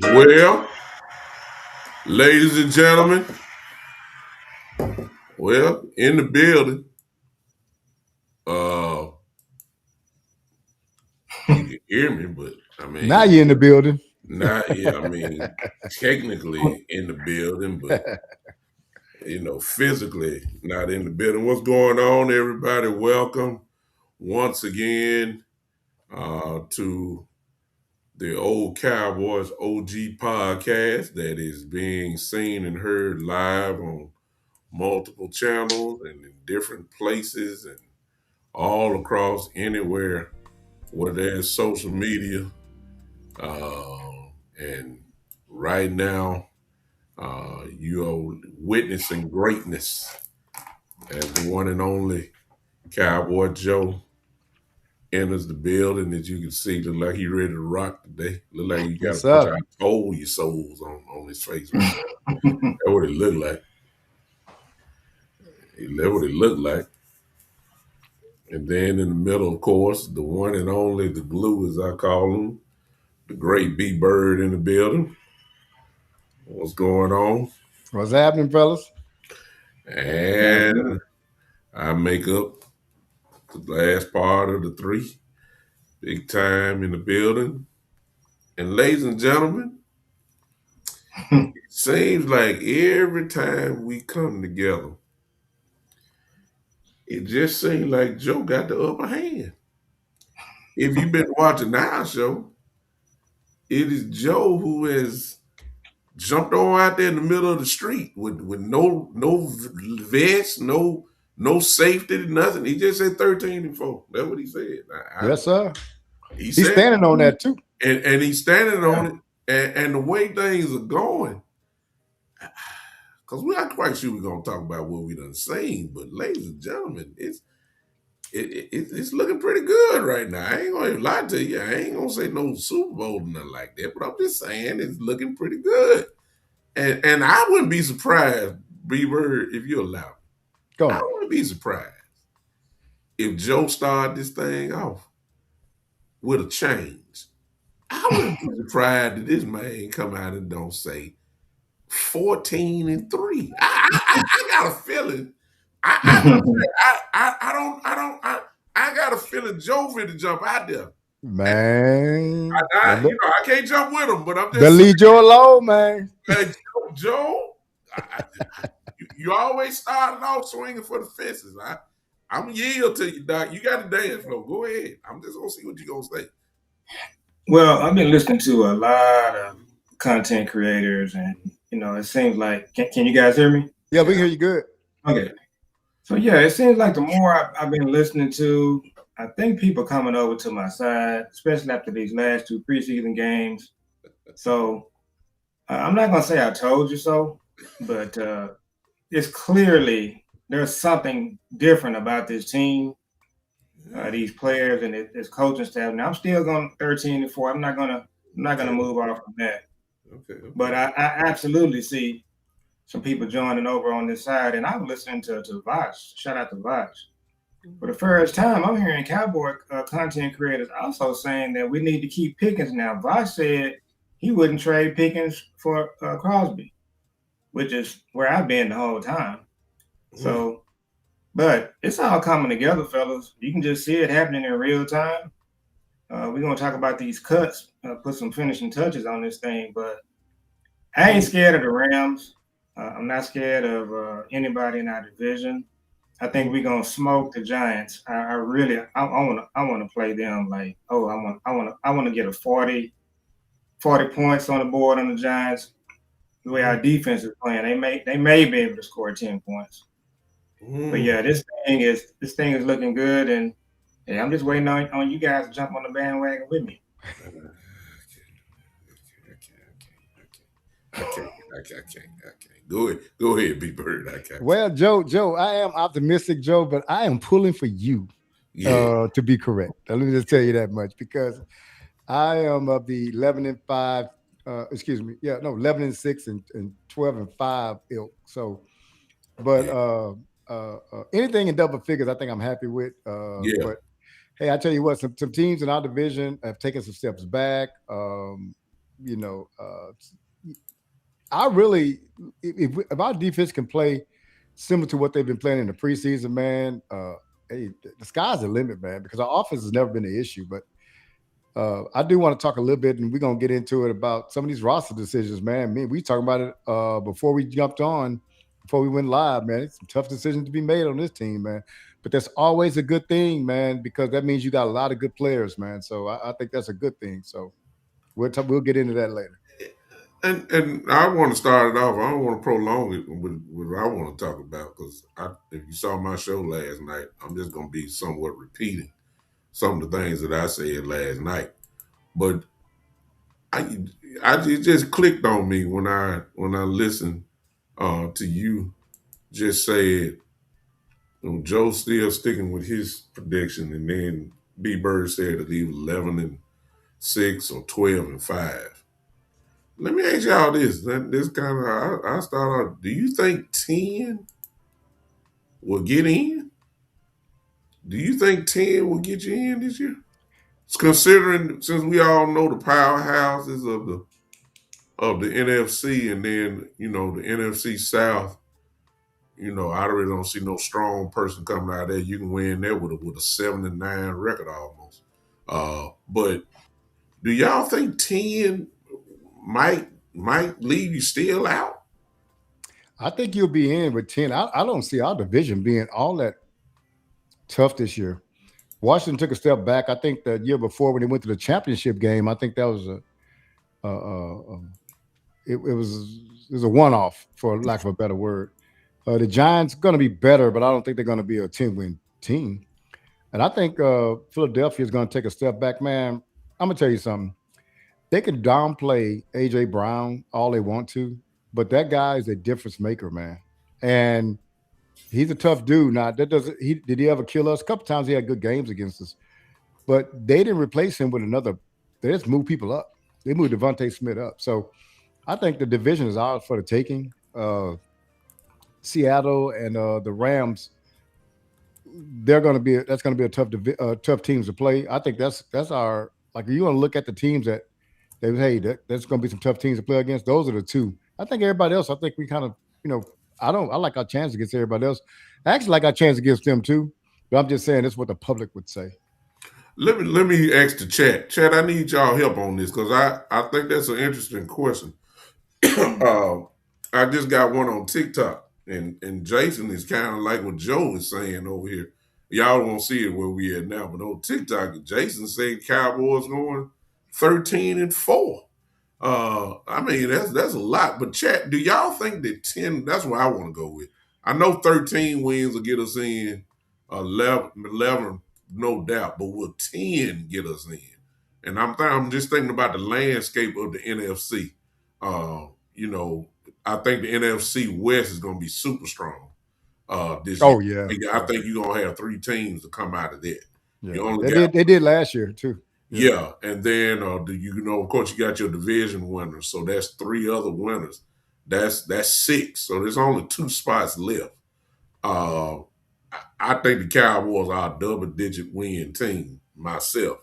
Well, ladies and gentlemen, well, in the building, uh, you can hear me, but I mean, Now you're in the building. not, yeah, I mean, technically in the building, but physically not in the building. What's going on, everybody? Welcome once again to the Old Cowboys OG podcast that is being seen and heard live on multiple channels and in different places and all across anywhere where there's social media. And right now, you are witnessing greatness as the one and only Cowboy Joe enters the building. As you can see, look like he ready to rock today. Look like you got Yes, a bunch sir. of told your souls on his face. Right now. That's what it looked like. That's what it looked like. And then in the middle, of course, the one and only, the glue, as I call him, the great B Bird in the building. What's going on? What's happening, fellas? And I make up the last part of the three. Big time in the building. And ladies and gentlemen, it seems like every time we come together, it just seems like Joe got the upper hand. If you've been watching our show, it is Joe who has jumped on out there in the middle of the street with no vest, no safety, nothing. He just said 13 and 4. That's what he said. Yes, sir. He He's said, standing on that too. and he's standing Yeah. on it. And the way things are going, because we're not quite sure we're gonna talk about what we done seen, but ladies and gentlemen, it's looking pretty good right now. I ain't gonna lie to you. I ain't gonna say no Super Bowl or nothing like that, but I'm just saying it's looking pretty good. And I wouldn't be surprised, B Bird, if you allow me. Go I on. wouldn't be surprised if Joe started this thing off with a change. I wouldn't be surprised that this man come out and don't say 14 and 3. I got a feeling. I got a feeling Joe finna jump out there. And Man. I can't jump with him, but I'm They'll just saying, leave Joe alone, man. Joe, you always started off swinging for the fences. I'm gonna yield to you, Doc. You got the dance floor. Go ahead. I'm just gonna see what you gonna say. Well, I've been listening to a lot of content creators, and it seems like can you guys hear me? Yeah, we hear you good. Okay. So yeah, it seems like the more I've been listening to, I think people coming over to my side, especially after these last two preseason games. So I'm not gonna say I told you so, but it's clearly there's something different about this team, these players, and this coaching staff. Now I'm still going 13 and 4. I'm not gonna move off from that. Okay. But I absolutely see some people joining over on this side, and I was listening to Vosh. Shout out to Vosh. For the first time, I'm hearing Cowboy content creators also saying that we need to keep Pickens now. Vosh said he wouldn't trade Pickens for Crosby, which is where I've been the whole time. So, but it's all coming together, fellas. You can just see it happening in real time. We're going to talk about these cuts, put some finishing touches on this thing, but I ain't scared of the Rams. I'm not scared of anybody in our division. I think we're gonna smoke the Giants. I really, I want to play them like, oh, I want to get a 40 points on the board on the Giants. The way our defense is playing, they may be able to score 10 points. But yeah, this thing is looking good, and I'm just waiting on you guys to jump on the bandwagon with me. I can't. Go ahead, B Bird. I can't. Well, Joe, I am optimistic, Joe, but I am pulling for you to be correct. Let me just tell you that much because I am of the 11 and 5. Excuse me. Yeah, no, 11 and 6 and 12 and 5 ilk. So, but anything in double figures, I think I'm happy with. Yeah. But hey, I tell you what, some teams in our division have taken some steps back. You know, I really, if our defense can play similar to what they've been playing in the preseason, man, hey, the sky's the limit, man, because our offense has never been an issue. But I do want to talk a little bit, and we're gonna get into it about some of these roster decisions, man. We talking about it before we jumped on, before we went live, man. It's some tough decisions to be made on this team, man. But that's always a good thing, man, because that means you got a lot of good players, man. So I think that's a good thing. So we'll get into that later. And I want to start it off. I don't want to prolong it with what I want to talk about because if you saw my show last night, I'm just going to be somewhat repeating some of the things that I said last night. But it just clicked on me when I listened to you just say Joe's still sticking with his prediction, and then B Bird said that he was 11 and 6 or 12 and 5. Let me ask y'all this. This kind of I start out. Do you think 10 will get in? Do you think 10 will get you in this year? Considering since we all know the powerhouses of the NFC, and then the NFC South. I really don't see no strong person coming out there. You can win there with a 7-9 record almost. But do y'all think 10 might leave you still out? I think you'll be in with 10. I don't see our division being all that tough this year. Washington took a step back. I think the year before when they went to the championship game, I think that was it was a one off for lack of a better word. The Giants going to be better, but I don't think they're going to be a 10-win team. And I think Philadelphia is going to take a step back, man. I'm gonna tell you something. They can downplay AJ Brown all they want to, but that guy is a difference maker, man. And he's a tough dude. Now that doesn't he did he ever kill us? A couple times he had good games against us, but they didn't replace him with another. They just moved people up. They moved Devontae Smith up. So I think the division is ours for the taking. Seattle and the Rams, that's going to be a tough teams to play. I think that's our like. If you want to look at the teams that's going to be some tough teams to play against. Those are the two. I think everybody else. I think we kind of I like our chance against everybody else. I actually like our chance against them too. But I'm just saying that's what the public would say. Let me ask the chat. Chat, I need y'all help on this because I think that's an interesting question. I just got one on TikTok, and Jason is kind of like what Joe is saying over here. Y'all won't see it where we at now, but on TikTok, Jason said Cowboys going 13-4. I mean that's a lot. But chat, do y'all think that 10? That's what I want to go with. I know 13 wins will get us in. 11, no doubt. But will 10 get us in? And I'm just thinking about the landscape of the NFC. You know, I think the NFC West is going to be super strong this year. Oh yeah, I think you're going to have 3 teams to come out of that. yeah. You only got They did last year too. yeah, and then of course, you got your division winners, so that's 3 other winners. That's 6. So there's only 2 spots left. Uh, I think the Cowboys are a double-digit win team. Myself,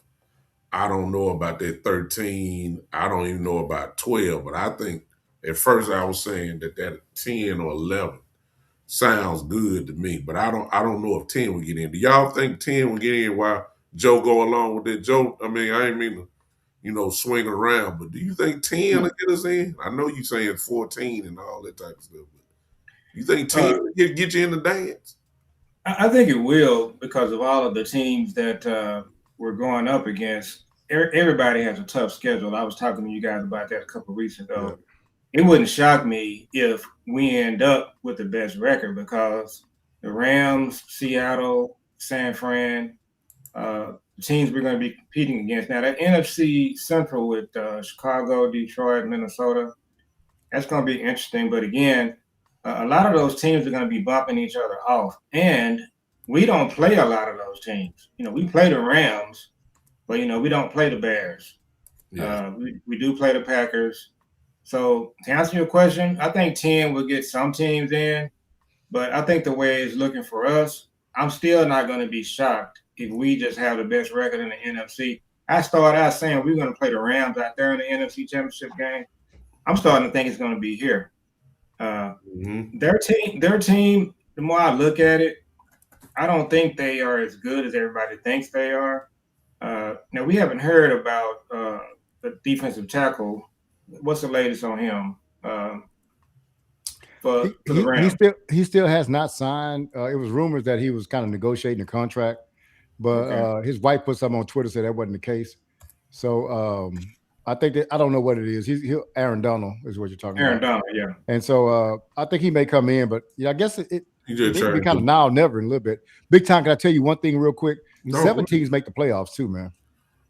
I don't know about that 13. I don't even know about 12. But I think at first I was saying that 10 or 11 sounds good to me. But I don't know if 10 will get in. Do y'all think 10 will get in while Joe go along with it? Joe, I mean, I ain't mean to swing around. But do you think 10 will get us in? I know you saying 14 and all that type of stuff, but you think 10 will get you in the dance? I think it will because of all of the teams that we're going up against. Everybody has a tough schedule. I was talking to you guys about that a couple of weeks ago. Yeah. It wouldn't shock me if we end up with the best record because the Rams, Seattle, San Fran, the teams we're going to be competing against. Now, that NFC Central with Chicago, Detroit, Minnesota, that's going to be interesting. But again, a lot of those teams are going to be bumping each other off. And we don't play a lot of those teams. We play the Rams, but, we don't play the Bears. Yeah. We do play the Packers. So to answer your question, I think 10 will get some teams in. But I think the way it's looking for us, I'm still not going to be shocked if we just have the best record in the NFC. I started out saying we're going to play the Rams out there in the NFC Championship game. I'm starting to think it's going to be here. Their team, the more I look at it, I don't think they are as good as everybody thinks they are. Now, we haven't heard about the defensive tackle. What's the latest on him? For the Rams? He still has not signed. It was rumors that he was kind of negotiating a contract, but his wife put something on Twitter said that wasn't the case. So I think I don't know what it is. Aaron Donald is what you're talking about. Aaron Donald, yeah. And so I think he may come in, but I guess it be kind of now or never in a little bit. Big time. Can I tell you one thing real quick? 7 teams make the playoffs too, man.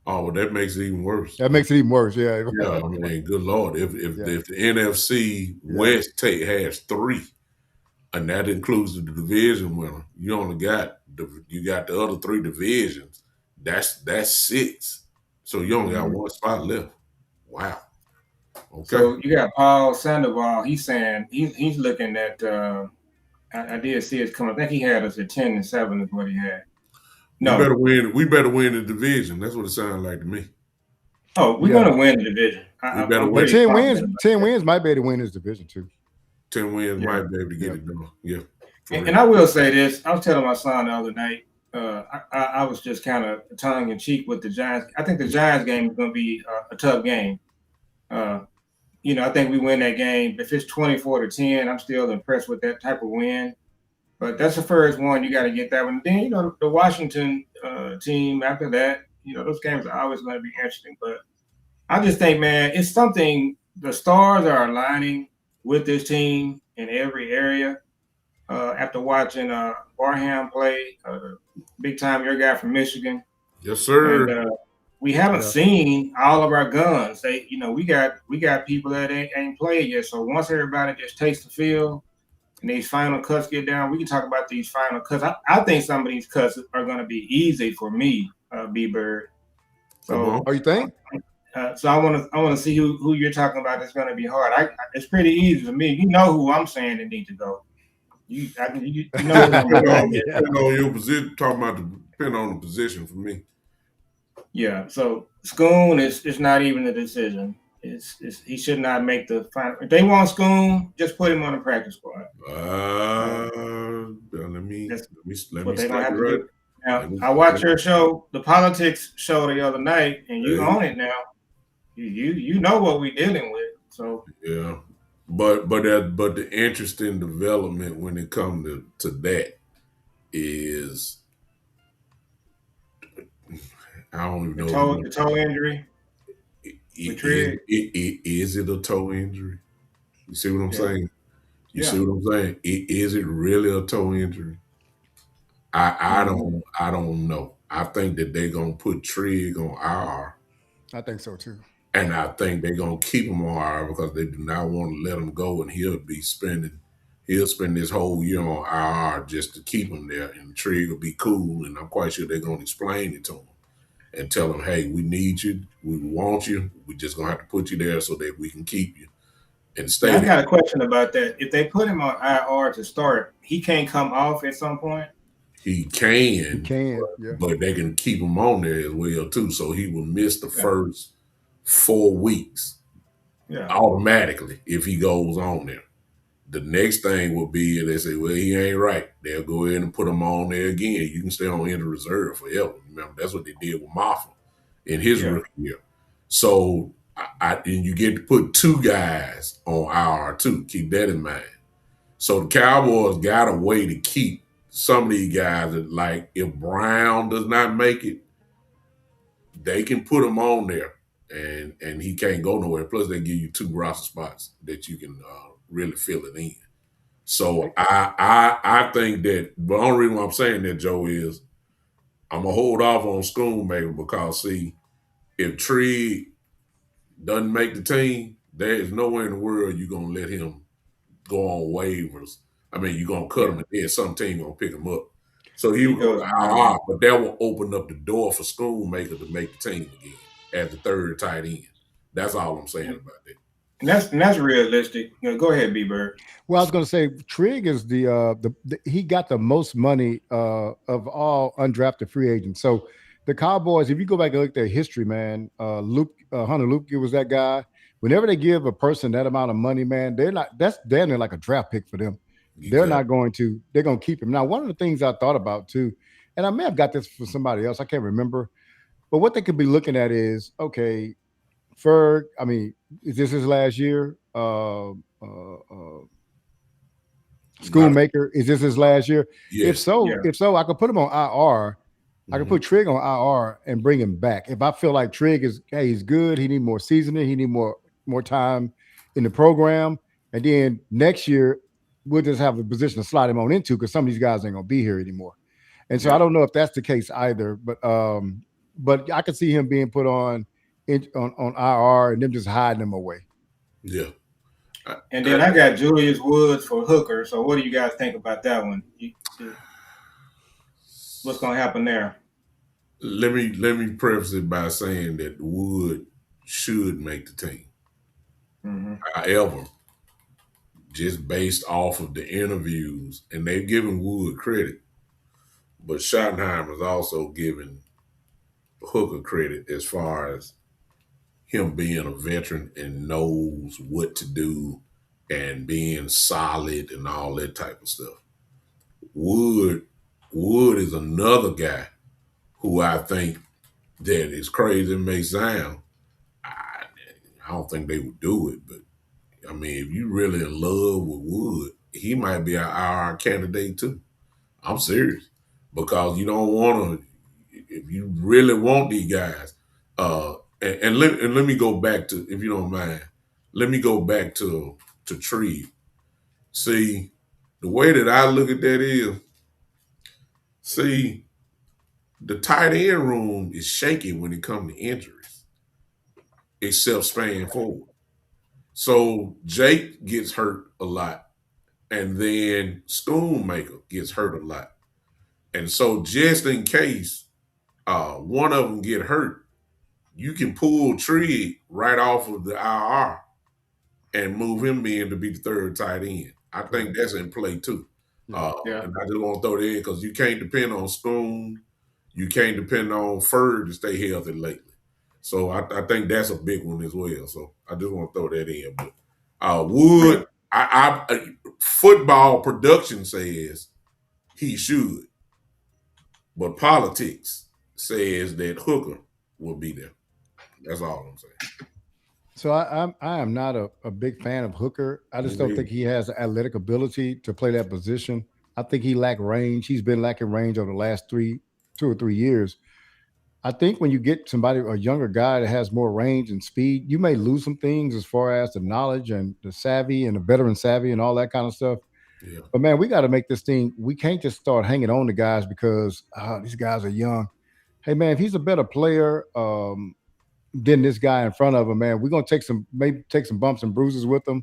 Oh, well, that makes it even worse. That makes it even worse, yeah. Yeah, I mean, good Lord. If the NFC West has 3, and that includes the division winner, you only got the other 3 divisions. That's 6. So you only got 1 spot left. Wow. Okay. So you got Paul Sandoval. He's saying he's looking at. I did see it coming. I think he had us at 10-7 is what he had. No, we better win the division. That's what it sounds like to me. Oh, we're gonna win the division. We better win. 10 wins. 10 wins might be able to win this division too. 10 wins might be able to get it done. Yeah. And I will say this. I was telling my son the other night. I was just kind of tongue in cheek with the Giants. I think the Giants game is going to be a tough game. Uh, I think we win that game. If it's 24-10, I'm still impressed with that type of win. But that's the first one. You got to get that one. Then, the Washington team after that, those games are always going to be interesting. But I just think, man, it's something the stars are aligning with this team in every area. After watching Barham play, big time your guy from Michigan, Yes, sir. and we haven't seen all of our guns. We got people that ain't played yet. So once everybody just takes the field and these final cuts get down, we can talk about these final cuts. I think some of these cuts are going to be easy for me, B Bird. So, you think? So I want to see who you're talking about. That's going to be hard. It's pretty easy for me. You know who I'm saying that need to go. You know who I'm depending on your position. Talking about depending on the position for me. Yeah. So Schoon is not even a decision. He should not make the final. If they want Schoon, just put him on the practice squad. Let me what they don't stop have to right. do. Now I watched your show, the politics show the other night, and you own it now. You know what we're dealing with. So yeah. But the interesting development when it comes to that is I don't even know the toe injury. Is it a toe injury? You see what I'm saying? You see what I'm saying? Is it really a toe injury? I don't know. I think that they're gonna put Trigg on IR. I think so too. And I think they're gonna keep him on IR because they do not want to let him go, and he'll spend this whole year on IR just to keep him there, and Trigg will be cool, and I'm quite sure they're gonna explain it to him and tell him, hey, we need you, we want you, we just gonna have to put you there so that we can keep you and stay. I got a question about that. If they put him on IR to start, he can't come off at some point. He can, yeah. But they can keep him on there as well too, so he will miss the first 4 weeks automatically if he goes on there. The next thing will be they say, well, he ain't right. They'll go ahead and put him on there again. You can stay on injured reserve forever. Remember, that's what they did with Maffa in his rookie year. So, and you get to put 2 guys on IR too. Keep that in mind. So the Cowboys got a way to keep some of these guys that, like, if Brown does not make it, they can put him on there and he can't go nowhere. Plus, they give you 2 roster spots that you can really fill it in. So I think that the only reason why I'm saying that, Joe, is I'm gonna hold off on Schoonmaker because see, if Tree doesn't make the team, there is nowhere in the world you're gonna let him go on waivers. I mean, you're gonna cut him and then some team gonna pick him up. So he goes, but that will open up the door for Schoonmaker to make the team again as the third tight end. That's all I'm saying about that. And that's realistic. Go ahead, B Bird. Well, I was going to say Trigg is the he got the most money of all undrafted free agents. So the Cowboys, if you go back and look at their history, man, Hunter Luke was that guy. Whenever they give a person that amount of money, man, that's damn near like a draft pick for them. Exactly. They're going to keep him. Now, one of the things I thought about too, and I may have got this for somebody else, I can't remember, but what they could be looking at is, okay, Ferg, I mean, is this his last year? Schoonmaker, is this his last year? Yes. If so, I could put him on IR. Mm-hmm. I could put Trigg on IR and bring him back. If I feel like Trigg he's good, he need more seasoning, he need more time in the program, and then next year we'll just have a position to slide him on into because some of these guys ain't gonna be here anymore. And so I don't know if that's the case either, but I could see him being put on IR and them just hiding him away. Yeah. And then I got Julius Woods for hooker. So what do you guys think about that one? What's going to happen there? Let me preface it by saying that Wood should make the team. Mm-hmm. However, just based off of the interviews, and they've given Wood credit, but Schottenheimer is also giving Hooker credit as far as him being a veteran and knows what to do and being solid and all that type of stuff. Wood Wood is another guy who I think that is crazy and may sound. I, I don't think they would do it, but I mean, if you really in love with Wood, he might be an IR candidate too. I'm serious because you don't want to. If you really want these guys, uh, and let me go back to, if you don't mind, let me go back to Tree. See, the way that I look at that is, see, the tight end room is shaky when it comes to injuries, except span forward. So Jake gets hurt a lot, and then Schoonmaker gets hurt a lot. And so just in case one of them get hurt, you can pull Tree right off of the IR and move him in to be the third tight end. I think that's in play too. Yeah. Yeah. And I just want to throw that in because you can't depend on Spoon, you can't depend on Ferd to stay healthy lately. So I think that's a big one as well. So I just want to throw that in. But Yeah. Wood, football production says he should, but politics says that Hooker will be there. That's all I'm saying. So I am not a big fan of Hooker. I Me just don't think neither. he has the athletic ability to play that position. I think he lack range. He's been lacking range over the last 2 or 3 years. I think when you get somebody, a younger guy that has more range and speed, you may lose some things as far as the knowledge and the savvy and the veteran savvy and all that kind of stuff. Yeah. But man, we got to make this thing. We can't just start hanging on to guys because these guys are young. Hey man, if he's a better player, than this guy in front of him, man, we're gonna maybe take some bumps and bruises with him.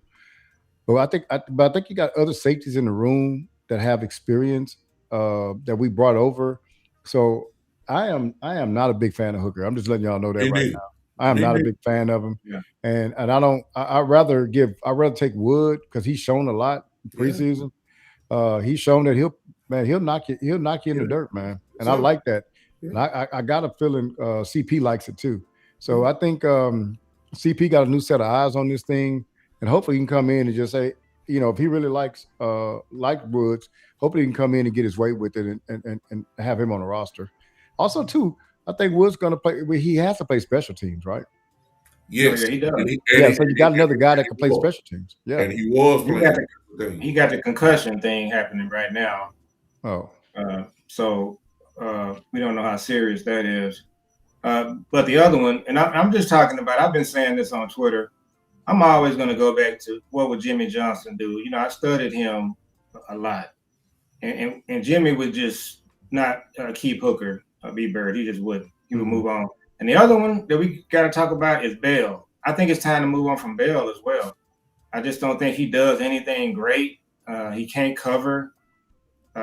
But I think you got other safeties in the room that have experience that we brought over. So I am not a big fan of Hooker. I'm just letting y'all know that Me right neither. now. I am Me not a neither. big fan of him, Yeah. and I don't. I'd rather take Wood because he's shown a lot in Yeah. preseason. He's shown that he'll knock you in the Yeah. dirt, man, and I So, like that. yeah. And I got a feeling CP likes it too. So Yeah. I think CP got a new set of eyes on this thing, and hopefully he can come in and just say, if he really like Woods, hopefully he can come in and get his way with it and have him on the roster. Also, too, I think Woods going to play. He has to play special teams, right? Oh Yes. yeah, he does. And he, and Yeah. he, So and you he, got another guy that and can he play was. special teams. Yeah. And he was He playing got the things. he got the concussion thing happening right now. Oh. So we don't know how serious that is. But the other one, and I'm just talking about. I've been saying this on Twitter. I'm always going to go back to what would Jimmy Johnson do. I studied him a lot, and Jimmy would just not keep Hooker, B Bird. He just wouldn't. He would Mhm. move on. And the other one that we got to talk about is Bell. I think it's time to move on from Bell as well. I just don't think he does anything great. He can't cover.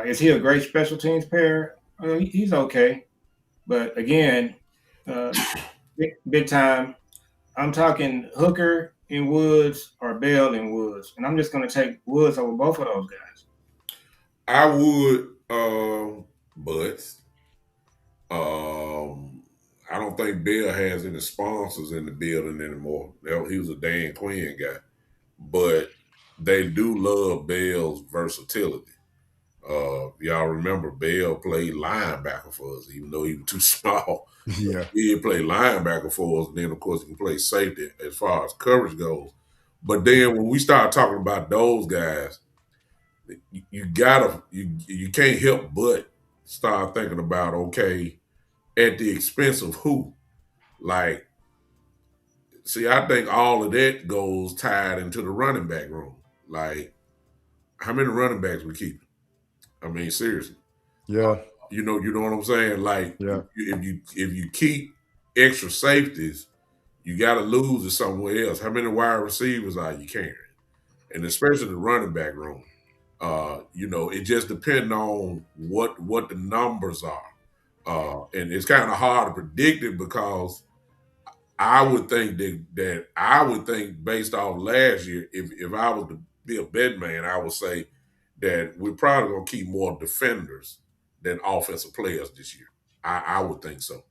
Is he a great special teams player? He's okay, but again, uh, big time. I'm talking Hooker in Woods or Bell in Woods, and I'm just going to take Woods over both of those guys. I would, but um, I don't think Bill has any sponsors in the building anymore. He was a Dan Quinn guy, but they do love Bell's versatility. Y'all remember Bell played linebacker for us, even though he was too small. Yeah. He did play linebacker for us, and then of course he can play safety as far as coverage goes. But then when we start talking about those guys, you can't help but start thinking about, okay, at the expense of who? Like, see, I think all of that goes tied into the running back room. Like, how many running backs we keep? I mean, seriously. Yeah. You know what I'm saying? Like, Yeah. if you keep extra safeties, you got to lose it somewhere else. How many wide receivers are you carrying? And especially the running back room. It just depends on what the numbers are. And it's kind of hard to predict it because I would think that I would think based off last year, if I was to be a bet man, I would say that we're probably gonna keep more defenders than offensive players this year. I would think so.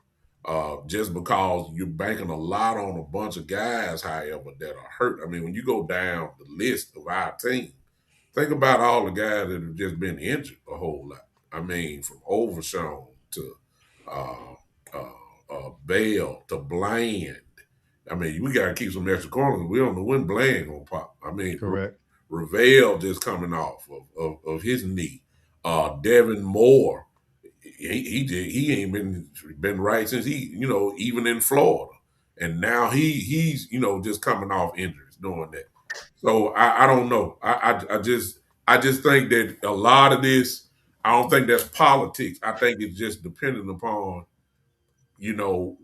Just because you're banking a lot on a bunch of guys, however, that are hurt. I mean, when you go down the list of our team, think about all the guys that have just been injured a whole lot. I mean, from Overshown to uh, Bell to Bland. I mean, we got to keep some extra corners. We don't know when Bland gonna pop. I mean, Correct. Ravel just coming off of his knee. Devin Moore, he ain't been right since even in Florida, and now he's just coming off injuries doing that. So I don't know. I just think that a lot of this, I don't think that's politics. I think it's just dependent upon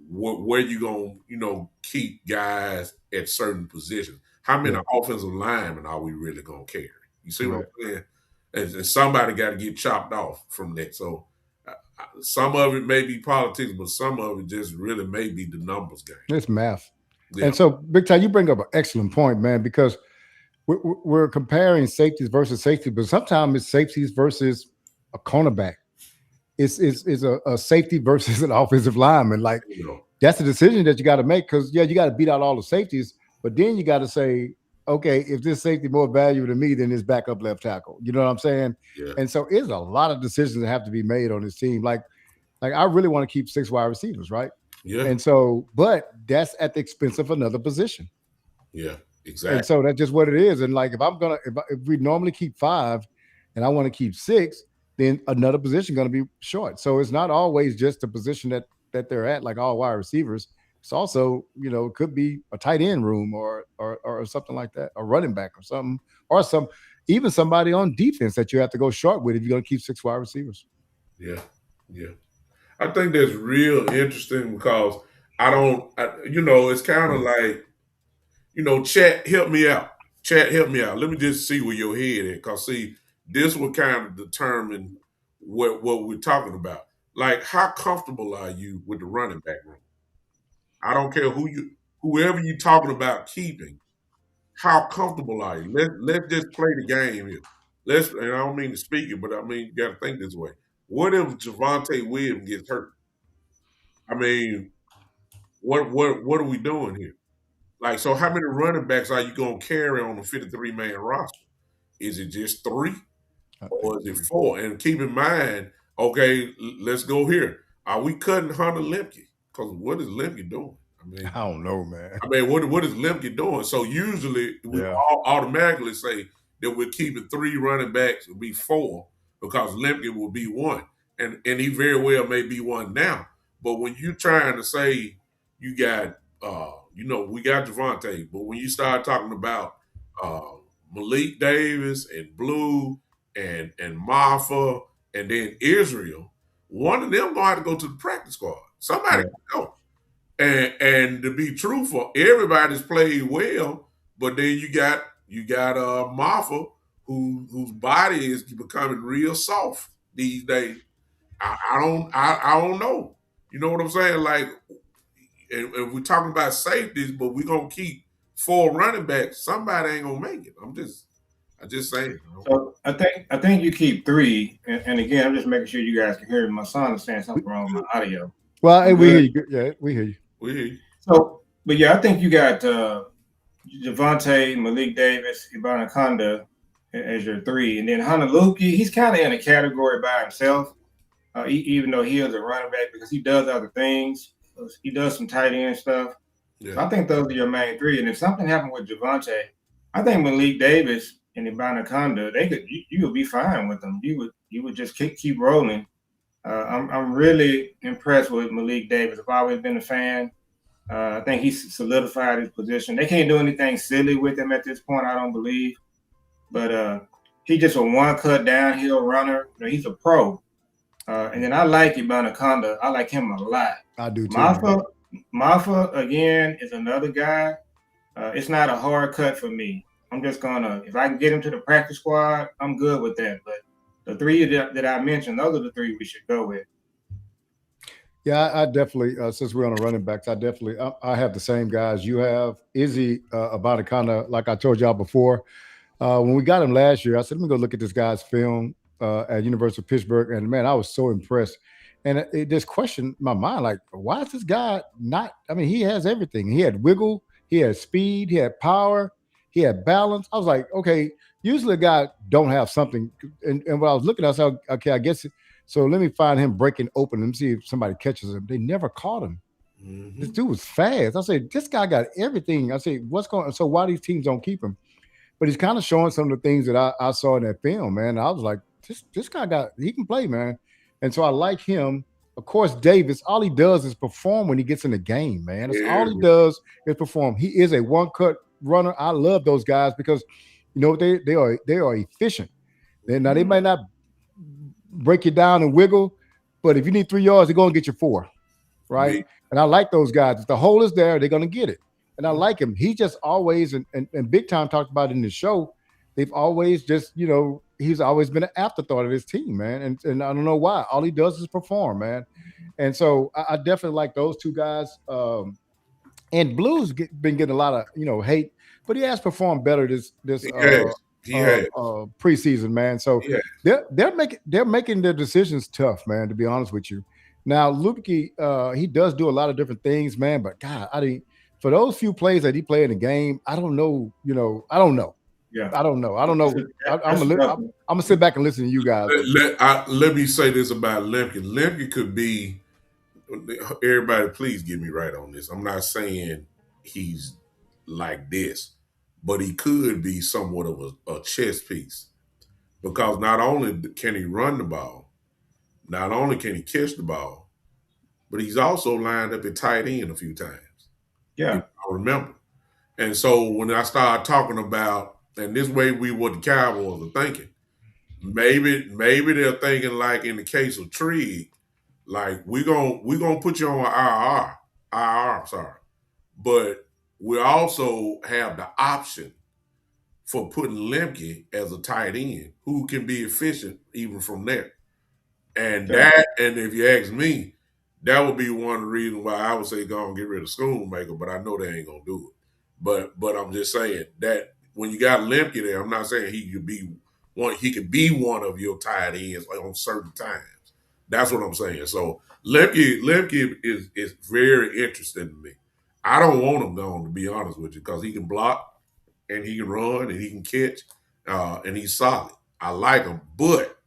where you gonna keep guys at certain positions. How many Yeah. offensive linemen are we really gonna carry? You see what Correct. I'm saying? And somebody got to get chopped off from that. So some of it may be politics, but some of it just really may be the numbers game. It's math. Yeah, And so, Big Ty, you bring up an excellent point, man, because we're comparing safeties versus safety, but sometimes it's safeties versus a cornerback. It's a safety versus an offensive lineman. Like, you know, that's the decision that you got to make because, yeah, you got to beat out all the safeties, but then you got to say, okay, if this safety more valuable to me than this backup left tackle, you know what I'm saying? yeah, And so it's a lot of decisions that have to be made on this team. Like I really want to keep 6 wide receivers, right? yeah, And so, but that's at the expense of another position. yeah, And exactly. so that's just what it is. And like if we normally keep 5 and I want to keep 6, then another position going to be short. So it's not always just the position that they're at, like all wide receivers. It's also, it could be a tight end room or something like that, a running back or something, or even somebody on defense that you have to go short with if you're going to keep 6 wide receivers. Yeah, yeah. I think that's real interesting because it's kind of like, chat, help me out. Chat, help me out. Let me just see where your head is. Because, see, this will kind of determine what we're talking about. Like, how comfortable are you with the running back room? I don't care whoever you're talking about keeping, how comfortable are you? Let's just play the game here. And I don't mean to speak it, but I mean, you got to think this way. What if Javante Williams gets hurt? I mean, what are we doing here? Like, so how many running backs are you going to carry on the 53-man roster? Is it just 3 I think or is it 3. 4? And keep in mind, okay, let's go here. Are we cutting Hunter Lemke? Because what is Lemke doing? I don't know, man. What is Lemke doing? So usually we Yeah. all automatically say that we're keeping 3 running backs, will be 4 because Lemke will be 1, and he very well may be 1 now. But when you're trying to say you got, we got Javante, but when you start talking about uh, Malik Davis and Blue and Marfa and then Israel, one of them gonna have to go to the practice squad. Somebody Yeah. go. And to be truthful, everybody's played well, but then you got Marfa whose body is becoming real soft these days. I don't know. You know what I'm saying? Like, and we're talking about safeties, but we're gonna keep 4 running backs. Somebody ain't gonna make it. I just saying. So I think you keep 3, and again, I'm just making sure you guys can hear me. My son is saying something wrong with my audio. Well, hey, I'm we hear good. you. Yeah, we hear you. We hear you. So, but yeah, I think you got Javante, Malik Davis, Ibanaconda as your 3, and then Honolulu. He's kind of in a category by himself, even though he is a running back because he does other things. He does some tight end stuff. Yeah. So I think those are your main 3. And if something happened with Javante, I think Malik Davis and Ibanaconda, you would be fine with them. You would just keep rolling. I'm really impressed with Malik Davis. I've always been a fan. I think he's solidified his position. They can't do anything silly with him at this point, I don't believe. But he's just a one-cut downhill runner. He's a pro. And then I like Ibanaconda. I like him a lot. I do too. Mafa, again, is another guy. It's not a hard cut for me. I'm just if I can get him to the practice squad, I'm good with that. But the 3 that I mentioned, those are the 3 we should go with. Yeah, I definitely, since we're on the running backs, I have the same guys you have. Izzy, about it kind of like I told y'all before. When we got him last year, I said, let me go look at this guy's film at University of Pittsburgh. And man, I was so impressed. And it just questioned my mind, like, why is this guy not? I mean, he has everything. He had wiggle, he had speed, he had power, he had balance. I was like, okay, usually a guy don't have something. And when I was looking, I said, okay, I guess So let me find him breaking open and see if somebody catches him. They never caught him. This Mm-hmm. dude was fast. I said, this guy got everything. I said, what's going on? So why these teams don't keep him? But he's kind of showing some of the things that I saw in that film, man. I was like, this guy he can play, man. And so I like him. Of course, Davis, all he does is perform when he gets in the game, man. That's all he Yeah, does is perform. He is a one-cut runner. I love those guys because they are efficient. Now they might not break you down and wiggle, but if you need 3 yards, they're gonna get you four, right? me. And I like those guys. If the hole is there, they're gonna get it. And I like him. He just always and Big Time talked about it in the show. They've always just, he's always been an afterthought of his team, man. And I don't know why. All he does is perform, man. And so I definitely like those two guys. And Blues been getting a lot of hate, but he has performed better this He has. He has. preseason, man. So He has. they're making their decisions tough, man. To be honest with you, now Lupke, he does do a lot of different things, man. But God, I didn't for those few plays that he played in the game. I don't know. I don't know. Yeah. I don't know. I don't know. I'm gonna sit back and listen to you guys. Let me say this about Lemke. Lemke could be. Everybody, please get me right on this. I'm not saying he's like this, but he could be somewhat of a chess piece because not only can he run the ball, not only can he catch the ball, but he's also lined up at tight end a few times. If Yeah. I remember. And so when I started talking about, and this way we what the Cowboys are thinking, maybe they're thinking like in the case of Trigg, like we gonna put you on IR, sorry, but we also have the option for putting Lemke as a tight end who can be efficient even from there. And Yeah. and if you ask me, that would be one of the reasons why I would say go and get rid of Schoonmaker, but I know they ain't gonna do it. But I'm just saying that when you got Lemke there, I'm not saying he could be one of your tight ends on certain times. That's what I'm saying. So Lemke is very interesting to me. I don't want him gone, to be honest with you, because he can block and he can run and he can catch, and he's solid. I like him, but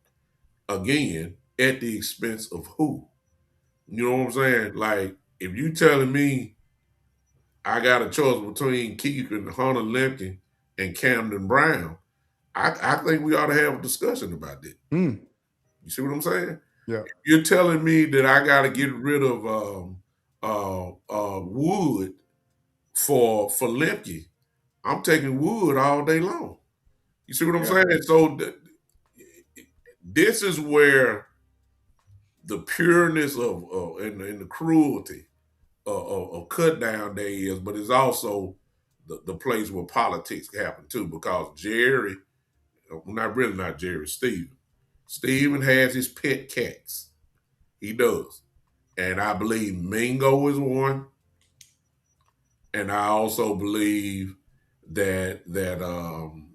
again, at the expense of who? You know what I'm saying? Like, if you telling me I got a choice between keeping Hunter Lemke and Camden Brown, I think we ought to have a discussion about that. Mm, You see what I'm saying? yeah, You're telling me that I got to get rid of Wood for Lemke. I'm taking Wood all day long. You see what I'm Yeah. saying? So this is where the pureness and the cruelty of cut down day is, but it's also the place where politics happen too, because Jerry, not Jerry, Steven. Steven has his pet cats. He does. And I believe Mingo is one. And I also believe that Schoon.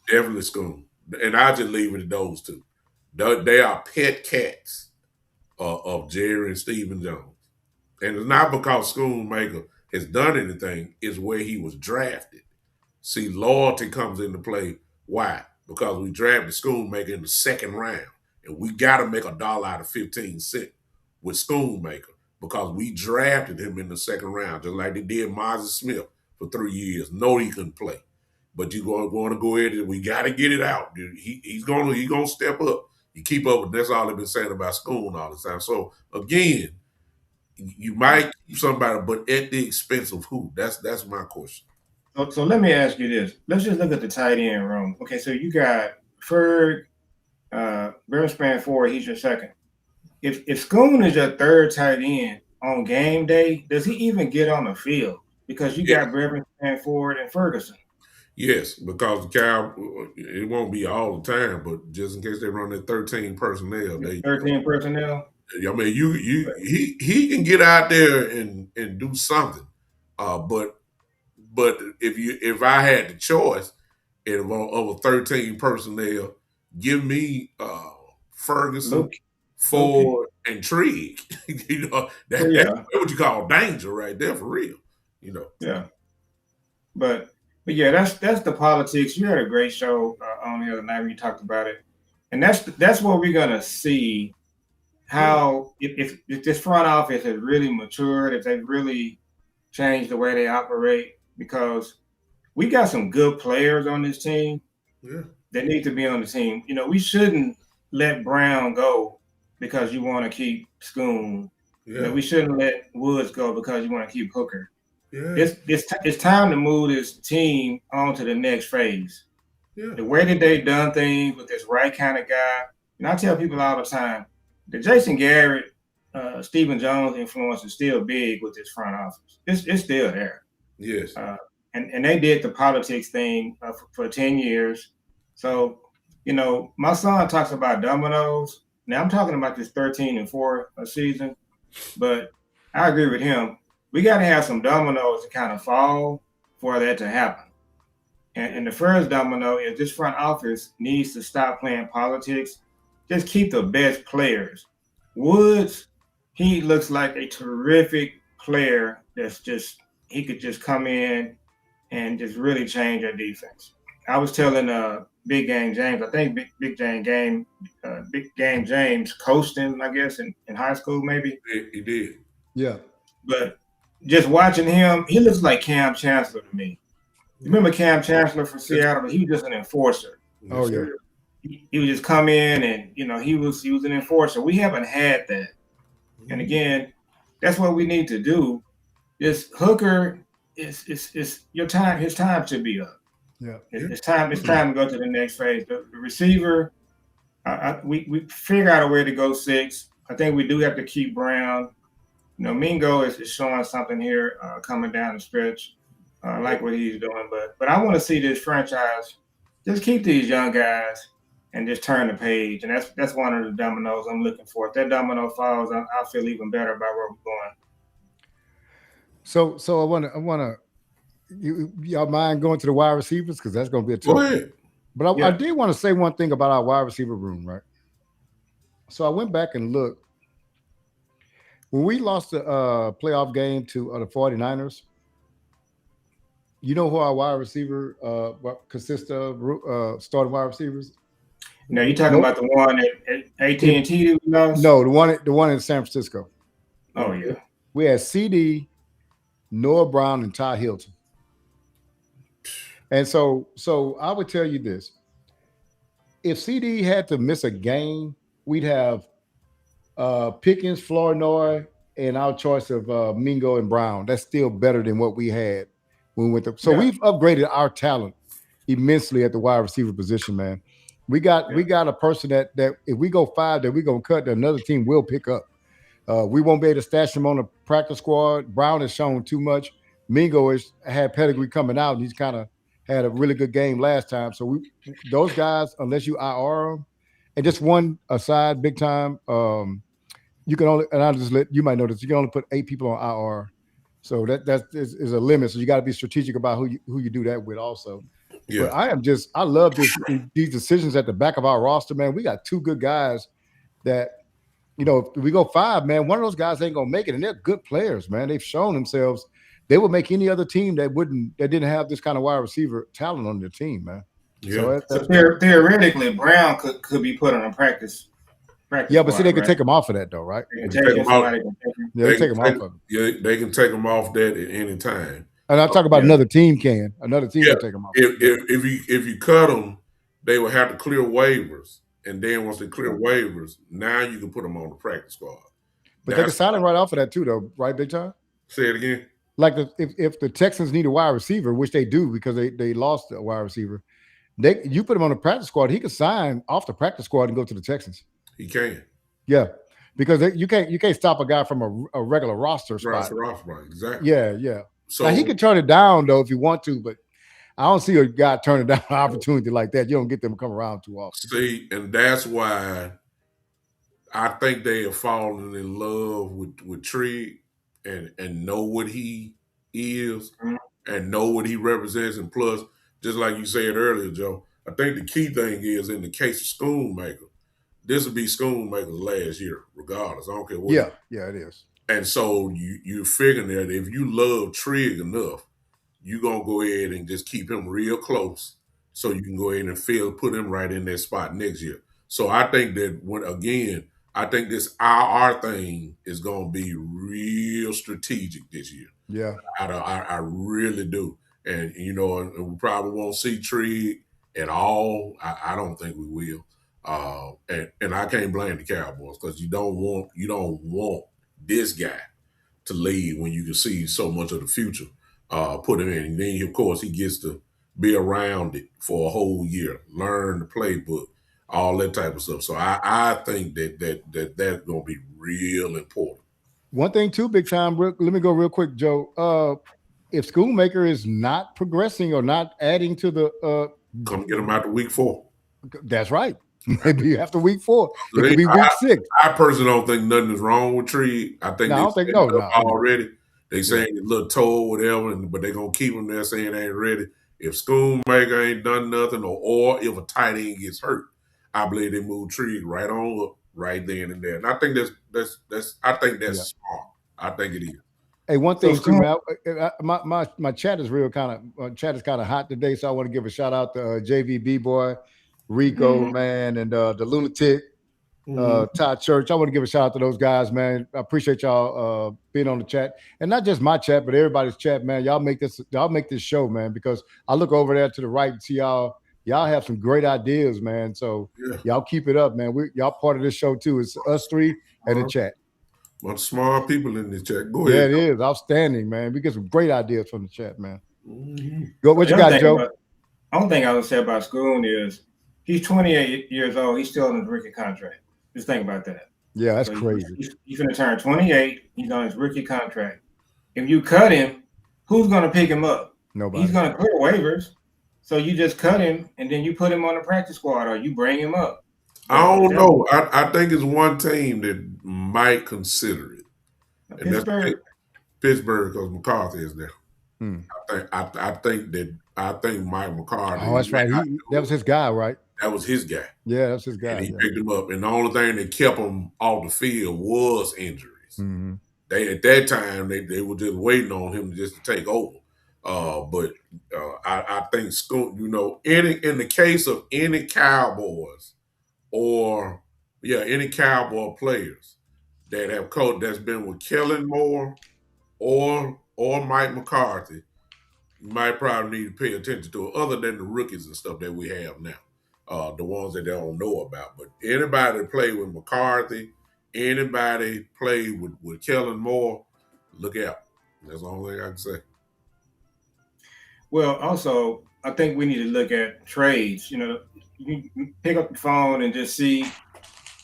definitely Schoon. And I just leave it at those two. They are pet cats of Jerry and Stephen Jones. And it's not because Schoonmaker has done anything, it's where he was drafted. See, loyalty comes into play. Why? Because we drafted Schoonmaker in the second round. And we got to make $1 out of 15 cents with Schoonmaker because we drafted him in the second round, just like they did Moses Smith for 3 years. No, he couldn't play. But you're going to go ahead and we got to get it out. He's gonna step up. You keep up with that's all they've been saying about Schoon all the time. So again, you might keep somebody, but at the expense of who? That's my question. So let me ask you this. Let's just look at the tight end room. Okay, so you got Ferg, Bearspan forward, he's your second. If Schoon is your third tight end on game day, does he even get on the field? Because you got Bearspan forward and Ferguson. Yes, because the Cow, it won't be all the time, but just in case they run that 13 personnel, 13 personnel. I mean, he can get out there and do something, but if I had the choice and of a 13 personnel, give me Ferguson, Luke. Ford, and Trigg. That's what you call danger right there for real. Yeah. But yeah, that's the politics. You had a great show on the other night when you talked about it. And that's what we're gonna see how if this front office has really matured, if they've really changed the way they operate, because we got some good players on this team Yeah. that need to be on the team. You know, we shouldn't let Brown go because you want to keep Schoon. You know, Yeah. we shouldn't let Woods go because you want to keep Hooker. Yeah. It's time to move this team on to the next phase. Yeah. The way that they've done things with this right kind of guy, and I tell people all the time, the Jason Garrett, Stephen Jones influence is still big with this front office. It's still there. Yes. And they did the politics thing for 10 years. So, you know, my son talks about dominoes. Now I'm talking about this 13-4 season, but I agree with him. We got to have some dominoes to kind of fall for that to happen. And the first domino is this front office needs to stop playing politics. Just keep the best players. Woods, he looks like a terrific player that's just, he could just come in and just really change our defense. I was telling Big Game James, I think Big Game James coached him, I guess, in high school maybe. He did. Yeah. But just watching him, he looks like Cam Chancellor to me. You remember Cam Chancellor from Seattle? But he was just an enforcer. Oh yeah. He would just come in and, you know, he was an enforcer. We haven't had that. And again, that's what we need to do. This Hooker is your time. His time should be up. Yeah. It's time to go to the next phase. The receiver, we figure out a way to go 6. I think we do have to keep Brown. You know, Mingo is showing something here coming down the stretch. I like what he's doing, but I want to see this franchise just keep these young guys and just turn the page. And that's one of the dominoes I'm looking for. If that domino falls, I'll feel even better about where we're going. So I wanna y'all mind going to the wide receivers because that's gonna be a tough. Go ahead. But I did want to say one thing about our wide receiver room, right? So I went back and looked. When we lost the playoff game to the 49ers, you know who our wide receiver consists of, starting wide receivers? Now you talking about the one at AT&T we lost? No, the one in San Francisco. Oh yeah. We had CD, Noah Brown, and Ty Hilton. And so I would tell you this. If CD had to miss a game, we'd have Pickens, Flournoy, and our choice of Mingo and Brown. That's still better than what we had when we went to. So we've upgraded our talent immensely at the wide receiver position, man. We got a person that if we go 5 that we're gonna cut, that another team will pick up. We won't be able to stash him on the practice squad. Brown has shown too much. Mingo has had pedigree coming out, and he's kind of had a really good game last time. So those guys, unless you IR them, and just one aside, big time. You can only, and I'll just let you might know this. You can only put 8 people on IR, so that is a limit. So you got to be strategic about who you do that with, also. Yeah. But I love these decisions at the back of our roster, man. We got 2 good guys that, you know, if we go 5, man, one of those guys ain't gonna make it, and they're good players, man. They've shown themselves. They would make any other team that didn't have this kind of wide receiver talent on their team, man. Yeah. So theoretically, Brown could be put on a practice. Yeah, but see, they can take him off of that, though, right? They can take him off. They take him off of it. Yeah, they can take him off that at any time. And I talk about another team can. Another team can take him off. If you cut them, they will have to clear waivers, and then once they clear waivers, now you can put them on the practice squad. But they can sign him right off of that too, though, right, Big Time? Say it again. Like if the Texans need a wide receiver, which they do because they lost a wide receiver, you put him on the practice squad, he could sign off the practice squad and go to the Texans. He can. Yeah, because you can't stop a guy from a regular roster spot. Right, exactly. Yeah. So now, he can turn it down though if you want to, but I don't see a guy turning down an opportunity like that. You don't get them to come around too often. See, and that's why I think they have fallen in love with Trigg and know what he is and know what he represents. And plus, just like you said earlier, Joe, I think the key thing is in the case of Schoonmaker, this will be Schoonmaker's last year, regardless. I don't care what. Yeah, it is. And so you're figuring that if you love Trigg enough, you're going to go ahead and just keep him real close so you can go ahead and put him right in that spot next year. So I think that I think this IR thing is going to be real strategic this year. Yeah. I really do. And, we probably won't see Trigg at all. I don't think we will. And I can't blame the Cowboys because you don't want this guy to leave when you can see so much of the future put him in. And then, of course, he gets to be around it for a whole year, learn the playbook, all that type of stuff. So I think that's going to be real important. One thing too, big time. Let me go real quick, Joe. If Schoonmaker is not progressing or not adding to the, Come get him out to week 4. that's right. Maybe after week 4, it could be week 6. I personally don't think nothing is wrong with Tree. I think No, I don't think no. already. They saying a little toe, whatever, but they're gonna keep him there saying they ain't ready. If Schoonmaker ain't done nothing, or if a tight end gets hurt, I believe they move Tree right on up, right then and there. And I think that's smart. I think it is. Hey, one thing too, man. My chat is real kind of hot today, so I want to give a shout out to JVB boy, Rico, man, and the Lunatic, Todd Church. I want to give a shout out to those guys, man. I appreciate y'all being on the chat, and not just my chat, but everybody's chat, man. Y'all make this show, man. Because I look over there to the right and see y'all have some great ideas, man. So y'all keep it up, man. Y'all part of this show too. It's us three and the chat. Bunch of smart people in the chat. Go ahead. Yeah, it is outstanding, man. We get some great ideas from the chat, man. Go, what you got, Joe? The only thing I would say about Schoon is he's 28 years old. He's still in his rookie contract. Just think about that. Yeah, that's crazy. He's going to turn 28. He's on his rookie contract. If you cut him, who's going to pick him up? Nobody. He's going to clear waivers. So you just cut him, and then you put him on the practice squad, or you bring him up. I don't know. I think it's one team that might consider it. And Pittsburgh. Pittsburgh, because McCarthy is there. I think Mike McCarthy. Oh, that's right. That was his guy, right? That was his guy. Yeah, that's his guy. And he picked him up. And the only thing that kept him off the field was injuries. They at that time they were just waiting on him just to take over. But I think in the case of any Cowboys or any Cowboy players that have coached that's been with Kellen Moore or Mike McCarthy, you might probably need to pay attention to it, other than the rookies and stuff that we have now, the ones that they don't know about. But anybody that played with McCarthy, anybody played with Kellen Moore, look out. That's the only thing I can say. Well, also, I think we need to look at trades. You pick up the phone and just see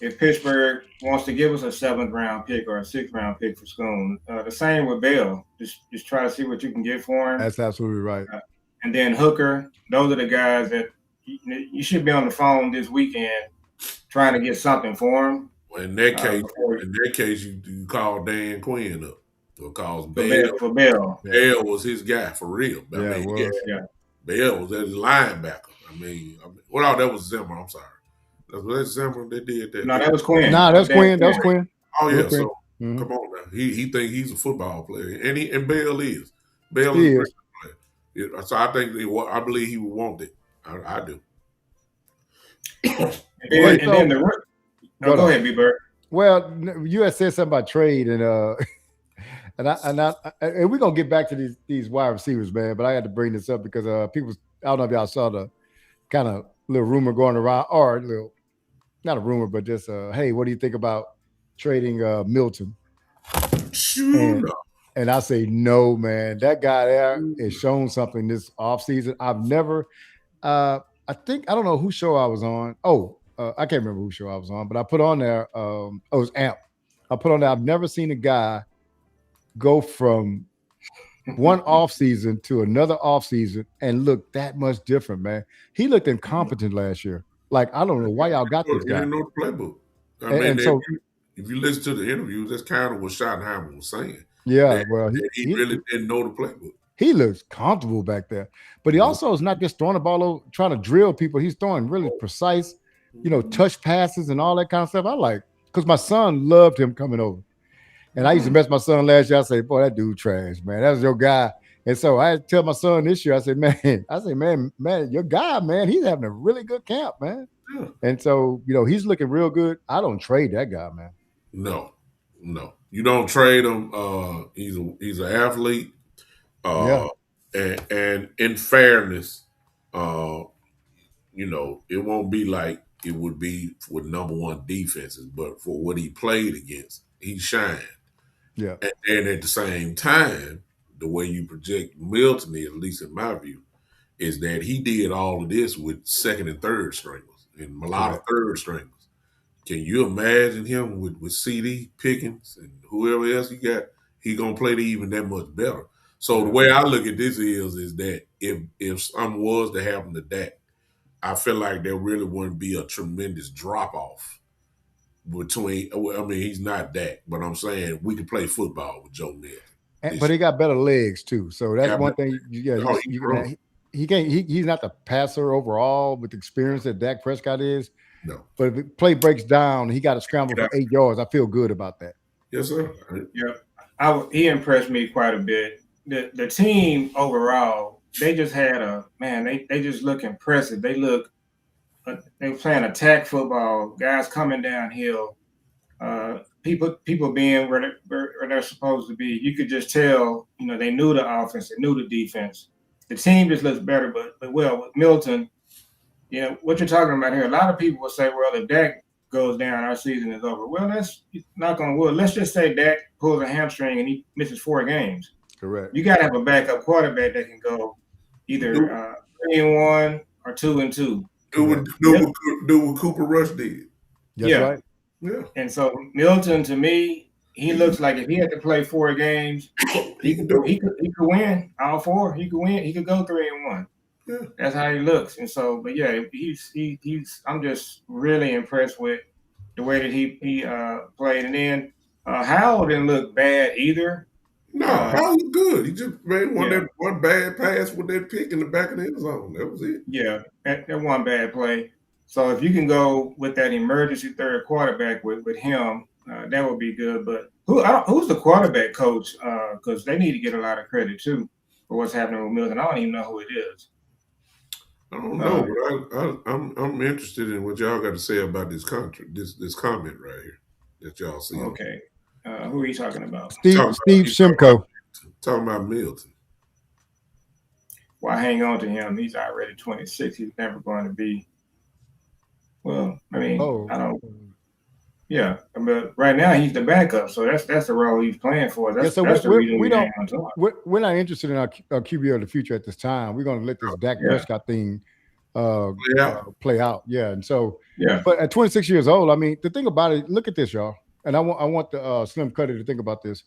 if Pittsburgh wants to give us a 7th-round pick or a 6th-round pick for Schoon. The same with Bell. Just try to see what you can get for him. That's absolutely right. And then Hooker. Those are the guys that you should be on the phone this weekend trying to get something for him. Well, in that case, you call Dan Quinn up. Because Bell was his guy for real. Bell was his linebacker. That was Zimmer. I'm sorry. That's Zimmer that did that. No, that was Quinn. That was Quinn. Oh yeah. So come on now. He think he's a football player, and Bell is. Bell is a great player. So I believe he would want it. I do. Go ahead, B-Bird. Well, you had said something about trade and we're gonna get back to these wide receivers, man. But I had to bring this up because people, I don't know if y'all saw the kind of little rumor going around, or not a rumor, but just hey, what do you think about trading Milton? And I say no, man. That guy there has shown something this offseason. I've never, I don't know whose show I was on. I can't remember whose show I was on, but I put on there. It was AMP. I put on there. I've never seen a guy go from one offseason to another offseason and look that much different, man. He looked incompetent last year. Like, I don't know why y'all got this guy. He didn't know the playbook. If you listen to the interviews, that's kind of what Schottenheimer was saying. Yeah, he really didn't know the playbook. He looks comfortable back there. But he also is not just throwing the ball over, trying to drill people. He's throwing really precise, touch passes and all that kind of stuff. Because my son loved him coming over. And I used to mess my son last year. I say, boy, that dude trash, man. That was your guy. And so I tell my son this year, I said, man, your guy, man, he's having a really good camp, man. Yeah. And so, he's looking real good. I don't trade that guy, man. No, no. You don't trade him. He's an athlete. Yeah, Uh, and in fairness, uh, it won't be like it would be with number one defenses, but for what he played against, he shined. yeah. And then at the same time, the way you project Milton, at least in my view, is that he did all of this with second and third stringers and a lot of Correct. third stringers. Can you imagine him with CD Pickens and whoever else he got? He gonna play even that much better. So the Yeah. way I look at this is that if something was to happen to Dak, I feel like there really wouldn't be a tremendous drop off between. Well, I mean, he's not Dak, but I'm saying we could play football with Joe Milton But this he got better legs too. So that's year. one thing. Yeah, Oh, he you can. grew. He can't. He's not the passer overall with the experience that Dak Prescott is. No. But if the play breaks down, he got to scramble for 8 yards. I feel good about that. Yes, sir. Yeah, he impressed me quite a bit. The team overall, they just had a man. They just look impressive. They were playing attack football. Guys coming downhill. People being where they're supposed to be. You could just tell. They knew the offense. They knew the defense. The team just looks better. But with Milton, what you're talking about here. A lot of people will say, well, if Dak goes down, our season is over. Well, that's not going to work. Let's just say Dak pulls a hamstring and he misses 4 games. Correct. You got to have a backup quarterback that can go either 3-1 or 2-2. Do what Cooper Rush did. That's right. Yeah. And so Milton, to me, he looks like if he had to play 4 games, he could win all 4. He could win. He could go 3-1. Yeah. That's how he looks. And so, but yeah, he's. I'm just really impressed with the way that he played. And then Howell didn't look bad either. No, Howell looked good. He just made one bad pass with that pick in the back of the end zone. That was it. Yeah, that one bad play. So if you can go with that emergency third quarterback with him, that would be good. But who's the quarterback coach? Because they need to get a lot of credit too for what's happening with Milton. I don't even know who it is. I don't know, but I'm interested in what y'all got to say about this comment right here that y'all see. Okay, who are you talking about? Steve Simcoe. Talking about Milton. Well, hang on to him. He's already 26. He's never going to be. Well, I mean, I don't. Yeah, but right now he's the backup, so that's the role he's playing for. That's the reason we're not interested in our QB of the future at this time. We're going to let this Dak Prescott thing play out. Yeah, and so But at 26 years old, I mean, the thing about it, look at this, y'all, and I want the Slim Cuddy to think about this.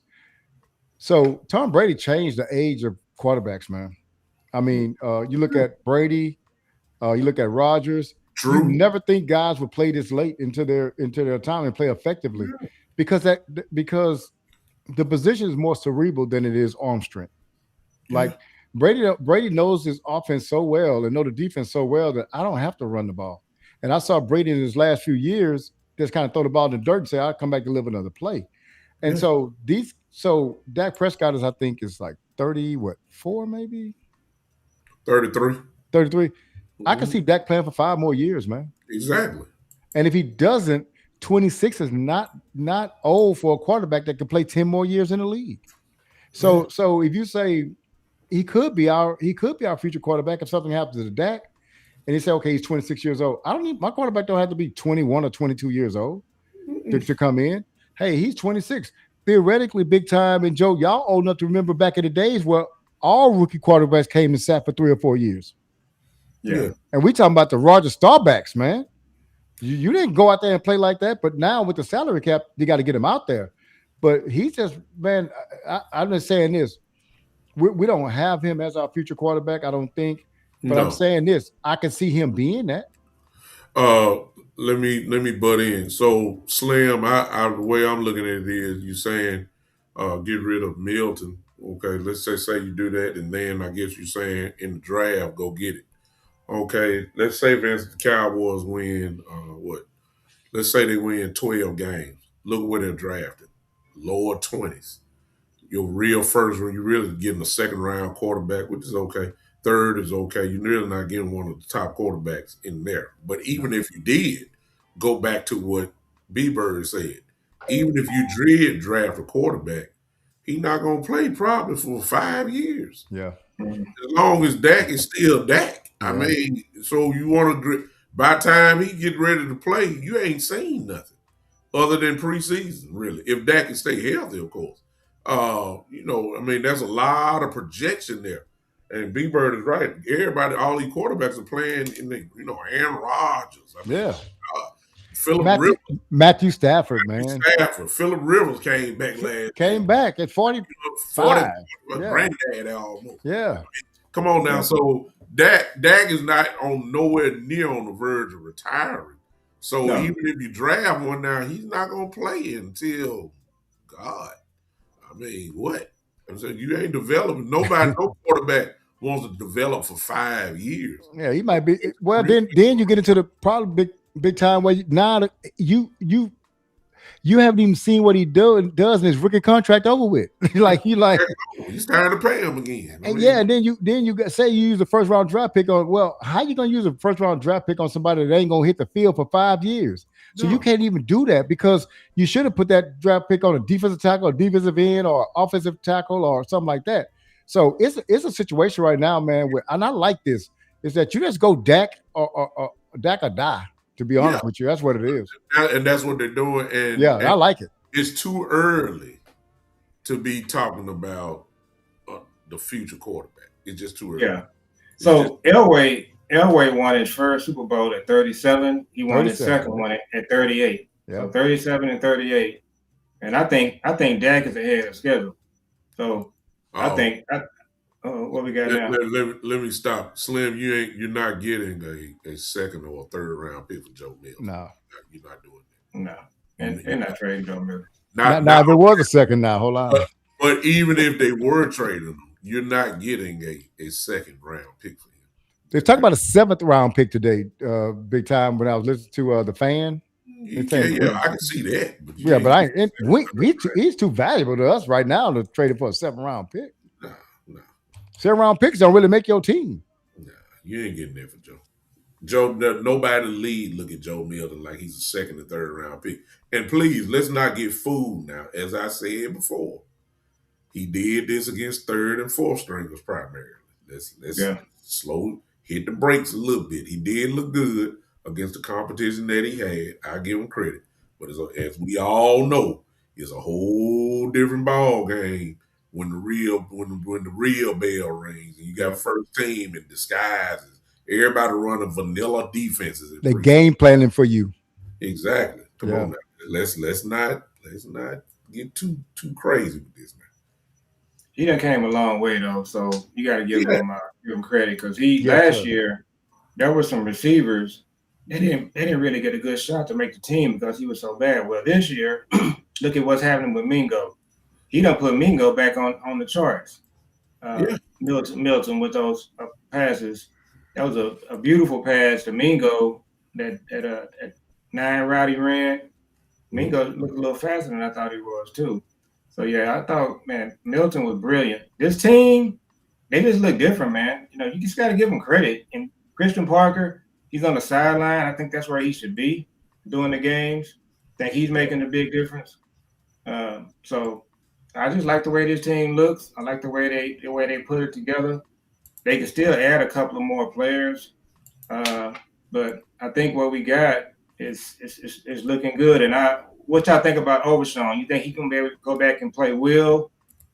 So Tom Brady changed the age of quarterbacks, man. I mean, you look at Brady, you look at Rodgers. True. You never think guys would play this late into their time and play effectively, because the position is more cerebral than it is arm strength. Like Brady knows his offense so well and know the defense so well that I don't have to run the ball. And I saw Brady in his last few years just kind of throw the ball in the dirt and say, I'll come back to live another play. And so Dak Prescott is, I think, is like 4 maybe? 33. 33. I can see Dak playing for 5 more years, man. Exactly. And if he doesn't, 26 is not old for a quarterback that could play 10 more years in the league. So if you say he could be our future quarterback if something happens to Dak, and you say, okay, he's 26 years old. My quarterback don't have to be 21 or 22 years old to come in. Hey, he's 26. Theoretically, big time. And Joe, y'all old enough to remember back in the days where all rookie quarterbacks came and sat for 3 or 4 years. Yeah. And we talking about the Roger Staubachs, man. You didn't go out there and play like that, but now with the salary cap, you got to get him out there. But he's just, man, I'm just saying this. We don't have him as our future quarterback, I don't think. But I'm saying this. I can see him being that. Let me butt in. So Slim, the way I'm looking at it is you saying get rid of Milton. Okay, let's say you do that, and then I guess you're saying in the draft, go get it. Okay, let's say for instance the Cowboys win let's say they win 12 games. Look where they're drafted. Lower 20s. Your real first when you're really getting a second round quarterback, which is okay. third is okay. You're really not getting one of the top quarterbacks in there. But even if you did, go back to what B Bird said. Even if you did draft a quarterback, he's not gonna play probably for 5 years. Yeah. Mhm. As long as Dak is still Dak. I Yeah. mean, so you want to by the time he get ready to play, you ain't seen nothing other than preseason, really. If Dak can stay healthy, of course. I mean, there's a lot of projection there. And B Bird is right. Everybody, all these quarterbacks are playing in the, Aaron Rodgers. I mean, Yeah. Philip Matthew Rivers, Matthew Stafford, man, Stafford. Philip Rivers came back last year. came back at 40, 45. Yeah. granddad almost. Yeah. Come on now. Yeah. So Dak is not on nowhere near on the verge of retiring. So No. even if you draft one now, he's not gonna play until God. I mean, what? I'm saying you ain't developing. Nobody, no quarterback wants to develop for 5 years. Yeah, he might be. Well, then you get into the probably big time where you haven't even seen what he does in his rookie contract over with. like He's time to pay him again. I and mean, yeah, and then you say you use a first round draft pick on. Well, how you gonna use a first round draft pick on somebody that ain't gonna hit the field for 5 years? So you no. can't even do that because you should have put that draft pick on a defensive tackle, or defensive end, or offensive tackle, or something like that. So it's a situation right now, man. Where, and I like this is that you just go Dak or Dak or die. To be Yeah, honest with you, that's what it is. and that's what they're doing. Yeah, And I like it. it's too early to be talking about the future quarterback. It's just too early. Yeah. It's just, So Elway won his first Super Bowl at 37. He won his 37, second one at 38. Yeah. So 37 and 38. And I think Dak is ahead of schedule. So I think what we got now. let me stop. Slim, you're not getting a second or a third round pick for Joe Mills. No. You're not doing No. And they're not trading Joe Miller. Now, if it was a second, now hold on. But even if they were trading him, you're not getting a second round pick for him. They talk about a 7th round pick today, big time. When I was listening to the fan, I can see that. But he's too valuable to us right now to trade it for a 7th round pick. No. 7th round picks don't really make your team. Nah, you ain't getting there for Joe. Nobody in the league look at Joe Milton like he's a second and third round pick. And please, let's not get fooled now. As I said before, he did this against third and fourth stringers primarily. Let's slow hit the brakes a little bit. He did look good against the competition that he had. I give him credit. But as we all know, it's a whole different ball game when the real bell rings and you got first team in disguises. Everybody running vanilla defenses. They game planning for you. Exactly. Come on now. Let's not get too crazy with this now. He done came a long way though, so you got to give him credit because last year there were some receivers they didn't really get a good shot to make the team because he was so bad. Well, this year, look at what's happening with Mingo. He done put Mingo back on the charts. Milton with those passes. That was a beautiful pass to Mingo that at 9 route he ran. Mingo looked a little faster than I thought he was too. So yeah, I thought, man, Milton was brilliant. This team, they just look different, man. You just got to give them credit. And Christian Parker, he's on the sideline. I think that's where he should be doing the games. I think he's making a big difference. So I just like the way this team looks. I like the way they put it together. They can still add a couple of more players, but I think what we got is looking good. And what y'all think about Overshawn? You think he can be able to go back and play Will,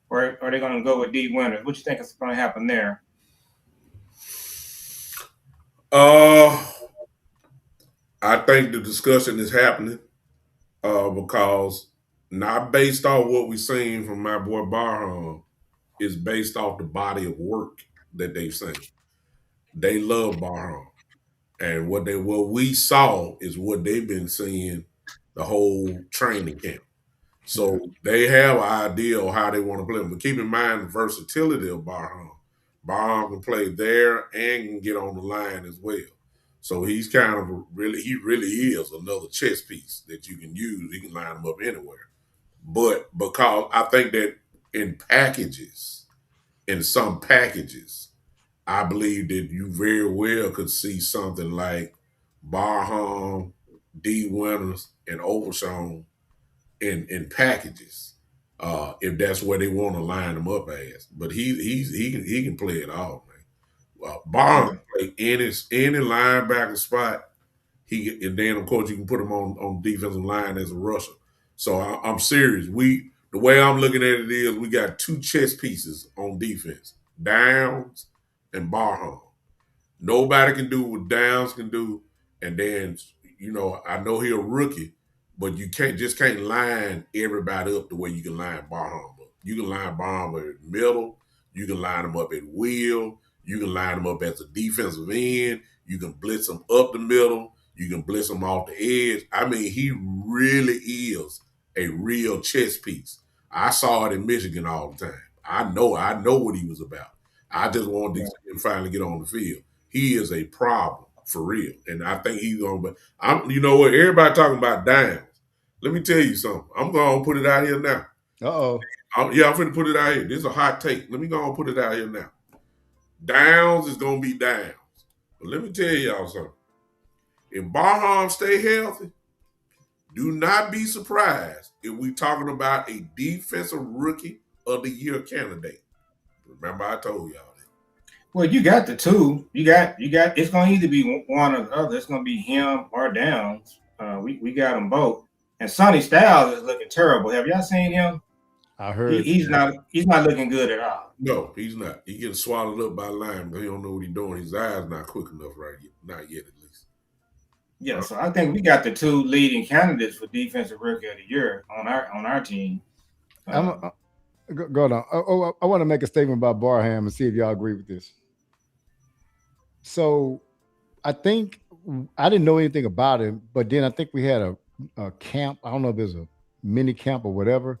or are they going to go with D. Winters? What you think is going to happen there? I think the discussion is happening because not based off what we're seeing from my boy Barham, is based off the body of work that they've seen. They love Barham. And what we saw is what they've been seeing the whole training camp. So they have an idea of how they want to play them. But keep in mind the versatility of Barham. Barham can play there and can get on the line as well. So he's kind of he really is another chess piece that you can use. You can line him up anywhere. But because I think that in some packages, I believe that you very well could see something like Barham, D. Winters, and Overshawn in packages, if that's where they want to line them up as. But he can play it all, man. Barham Yeah. can play any linebacker spot. And then of course you can put him on defensive line as a rusher. So I'm serious. The way I'm looking at it is we got two chess pieces on defense: Downs and Barham. Nobody can do what Downs can do. And then, I know he's a rookie, but you can't line everybody up the way you can line Barham up. You can line Barham up at middle. You can line him up at wheel. You can line him up as a defensive end. You can blitz him up the middle. You can blitz him off the edge. I mean, he really is a real chess piece. I saw it in Michigan all the time. I know what he was about. I just wanted to Yeah. see him finally get on the field. He is a problem for real, and I think he's gonna. But I'm, you know what? Everybody talking about Downs. Let me tell you something. I'm gonna put it out here now. Uh-oh. I'm finna put it out here. This is a hot take. Let me go and put it out here now. Downs is gonna be Downs. But let me tell y'all something. If Barham stay healthy, do not be surprised if we talking about a defensive rookie of the year candidate. Remember, I told y'all that. Well, you got the two. You got. It's going to either be one or the other. It's going to be him or Downs. We got them both. And Sonny Styles is looking terrible. Have y'all seen him? I heard. He's not looking good at all. No, he's not. He getting swallowed up by lime, but he don't know what he's doing. His eyes not quick enough right yet. Not yet, at least. Yeah, so I think we got the two leading candidates for defensive rookie of the year on our team. Go on. I want to make a statement about Barham and see if y'all agree with this. So I think I didn't know anything about him, but then I think we had a camp. I don't know if it was a mini camp or whatever.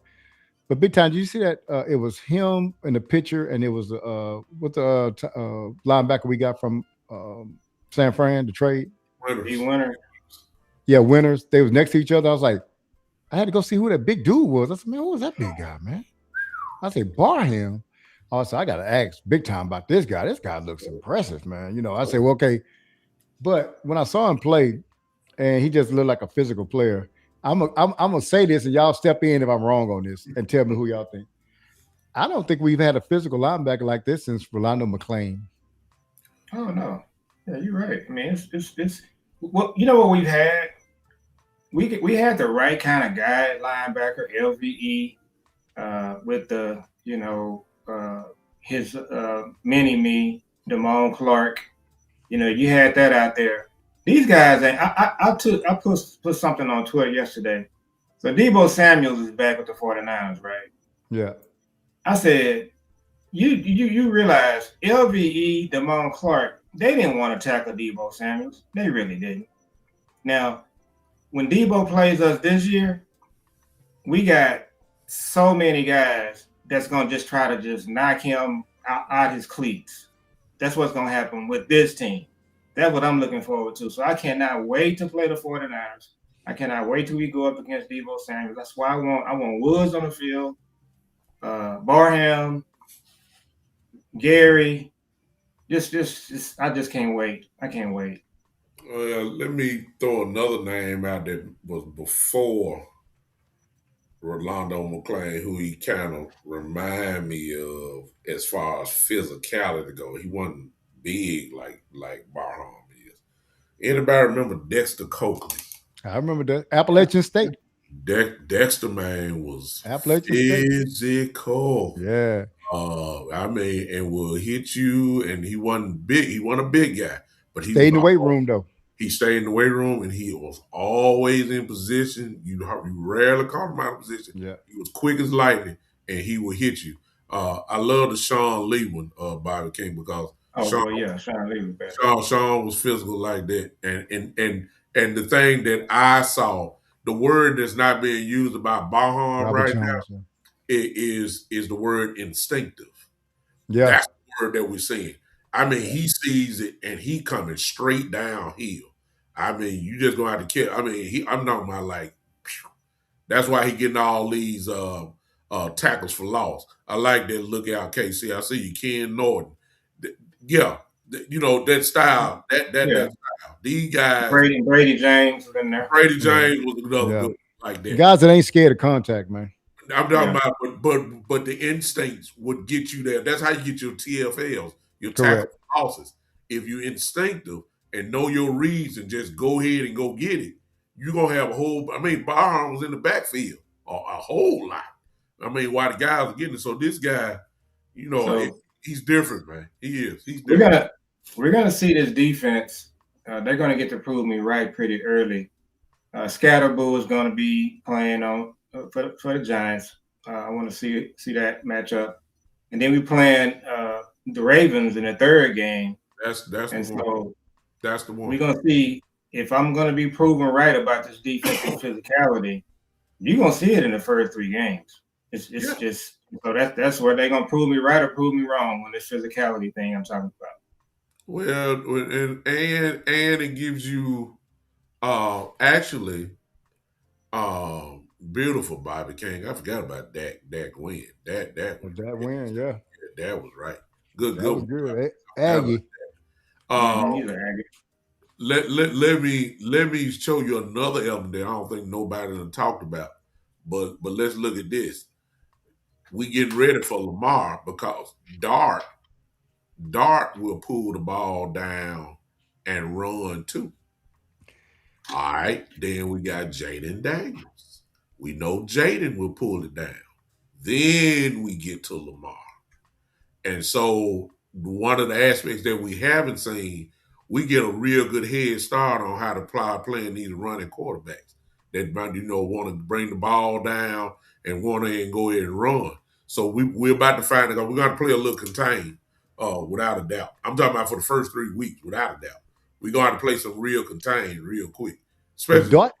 But big time, did you see that? It was him in the picture, and it was what the linebacker we got from San Fran, the trade. He winner. Yeah, Winners. They was next to each other. I was like, I had to go see who that big dude was. I said, man, who was that big guy, man? I said, Barham. Also, I got to ask big time about this guy. This guy looks impressive, man. I said, well, okay. But when I saw him play, and he just looked like a physical player, I'm gonna say this, and y'all step in if I'm wrong on this, and tell me who y'all think. I don't think we've had a physical linebacker like this since Rolando McClain. Oh no, yeah, you're right. I mean, it's well, you know what we've had. We had the right kind of guy, linebacker, LVE, with the his mini me, Damone Clark. You had that out there. These guys, I put something on Twitter yesterday. So Deebo Samuels is back with the 49ers, right? Yeah. I said, you realize LVE, Damone Clark, they didn't want to tackle Deebo Samuels. They really didn't. Now, when Deebo plays us this year, we got so many guys that's going to just try to just knock him out his cleats. That's what's going to happen with this team. That's what I'm looking forward to. So I cannot wait to play the 49ers. I cannot wait till we go up against Deebo Samuels. That's why I want Woods on the field, Barham, Gary. Just I just can't wait. I can't wait. Let me throw another name out that was before Rolando McClain, who he kind of remind me of as far as physicality go. He wasn't big like Barham is. Anybody remember Dexter Coakley? I remember that. Appalachian State. Dexter, man, was Appalachian physical. State. Yeah. I mean, and will hit you, and he wasn't big. He wasn't a big guy, but he Stay was in the weight room though. He stayed in the weight room, and he was always in position. You rarely caught him out of position. Yeah. He was quick as lightning, and he would hit you. I love the Sean Lee one, Bobby King, because Sean Lee was better. Sean was physical like that, and the thing that I saw, the word that's not being used about Barham Robert right Jones, now, it is the word instinctive. Yeah. That's the word that we're seeing. I mean, he sees it and he coming straight downhill. I mean, you just gonna have to kill. I mean, I'm talking about like, phew. That's why he getting all these tackles for loss. I like that. Look out, KC. I see you, Ken Norton. Yeah, that style, Yeah, that style. These guys, Brady James was in there. Brady Yeah. James was another Yeah. good one like The that. guys that ain't scared of contact, man. I'm talking Yeah. about, but the instincts would get you there. That's how you get your TFLs, your tackle Correct. for losses. If you instinctive and know your reads and just go ahead and go get it, you're gonna have a whole. I mean, Barham was in the backfield a whole lot. I mean, while the guys are getting it, so this guy, So he's different, man. He is. He's we're different. gonna we're gonna see this defense. They're gonna get to prove me right pretty early. Scatterboo is gonna be playing on for the Giants. I want to see that matchup, and then we playing the Ravens in the third game, That's the and one. so That's the we're one. gonna see if I'm gonna be proven right about this defensive physicality. You're gonna see it in the first 3 games. It's Yeah. just so that's where they're gonna prove me right or prove me wrong on this physicality thing I'm talking about. Well, and it gives you actually beautiful Bobby King. I forgot about Dak win. That was But that win, yeah, that was right. Good that good was one. good. Forgot about Aggie. He's an aggie. let me show you another element that I don't think nobody done talked about. But let's look at this. We getting ready for Lamar because Dart will pull the ball down and run too. All right, then we got Jaden Daniels. We know Jaden will pull it down. Then we get to Lamar. And so one of the aspects that we haven't seen, we get a real good head start on how to apply playing these running quarterbacks that want to bring the ball down and want to go ahead and run. So we're about to find it. We're going to play a little contained, without a doubt. I'm talking about for the first 3 weeks, without a doubt. We're going to have to play some real contained real quick, But especially.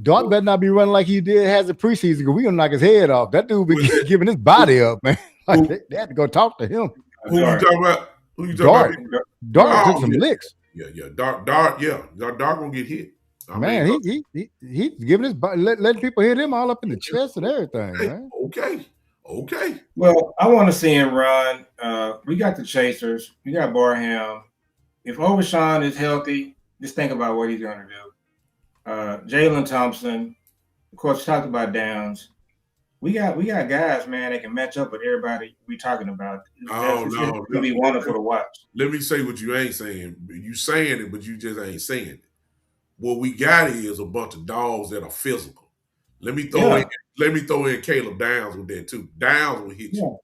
Dart better not be running like he did has a preseason because we gonna knock his head off. That dude be Who is that? giving his body up, man. Like Who, they had to go talk to him. who you talking about? Who you talking Dart. about? Dart took Oh, some yeah. licks. Yeah. Dart gonna get hit. I Man, mean, he's giving his body, letting people hit him all up in the chest and everything, man. okay. Well, I want to see him run. We got the chasers. We got Barham. If Overshawn is healthy, just think about what he's going to do. Jalen Thompson, of course, talked about Downs. We got guys, man, that can match up with everybody we talking about. Oh It's no. going to be wonderful to watch. Let me say what you ain't saying. You saying it, but you just ain't saying it. What we got is a bunch of dogs that are physical. Let me throw in Yeah. Caleb Downs with that too. Downs will hit you. Yeah.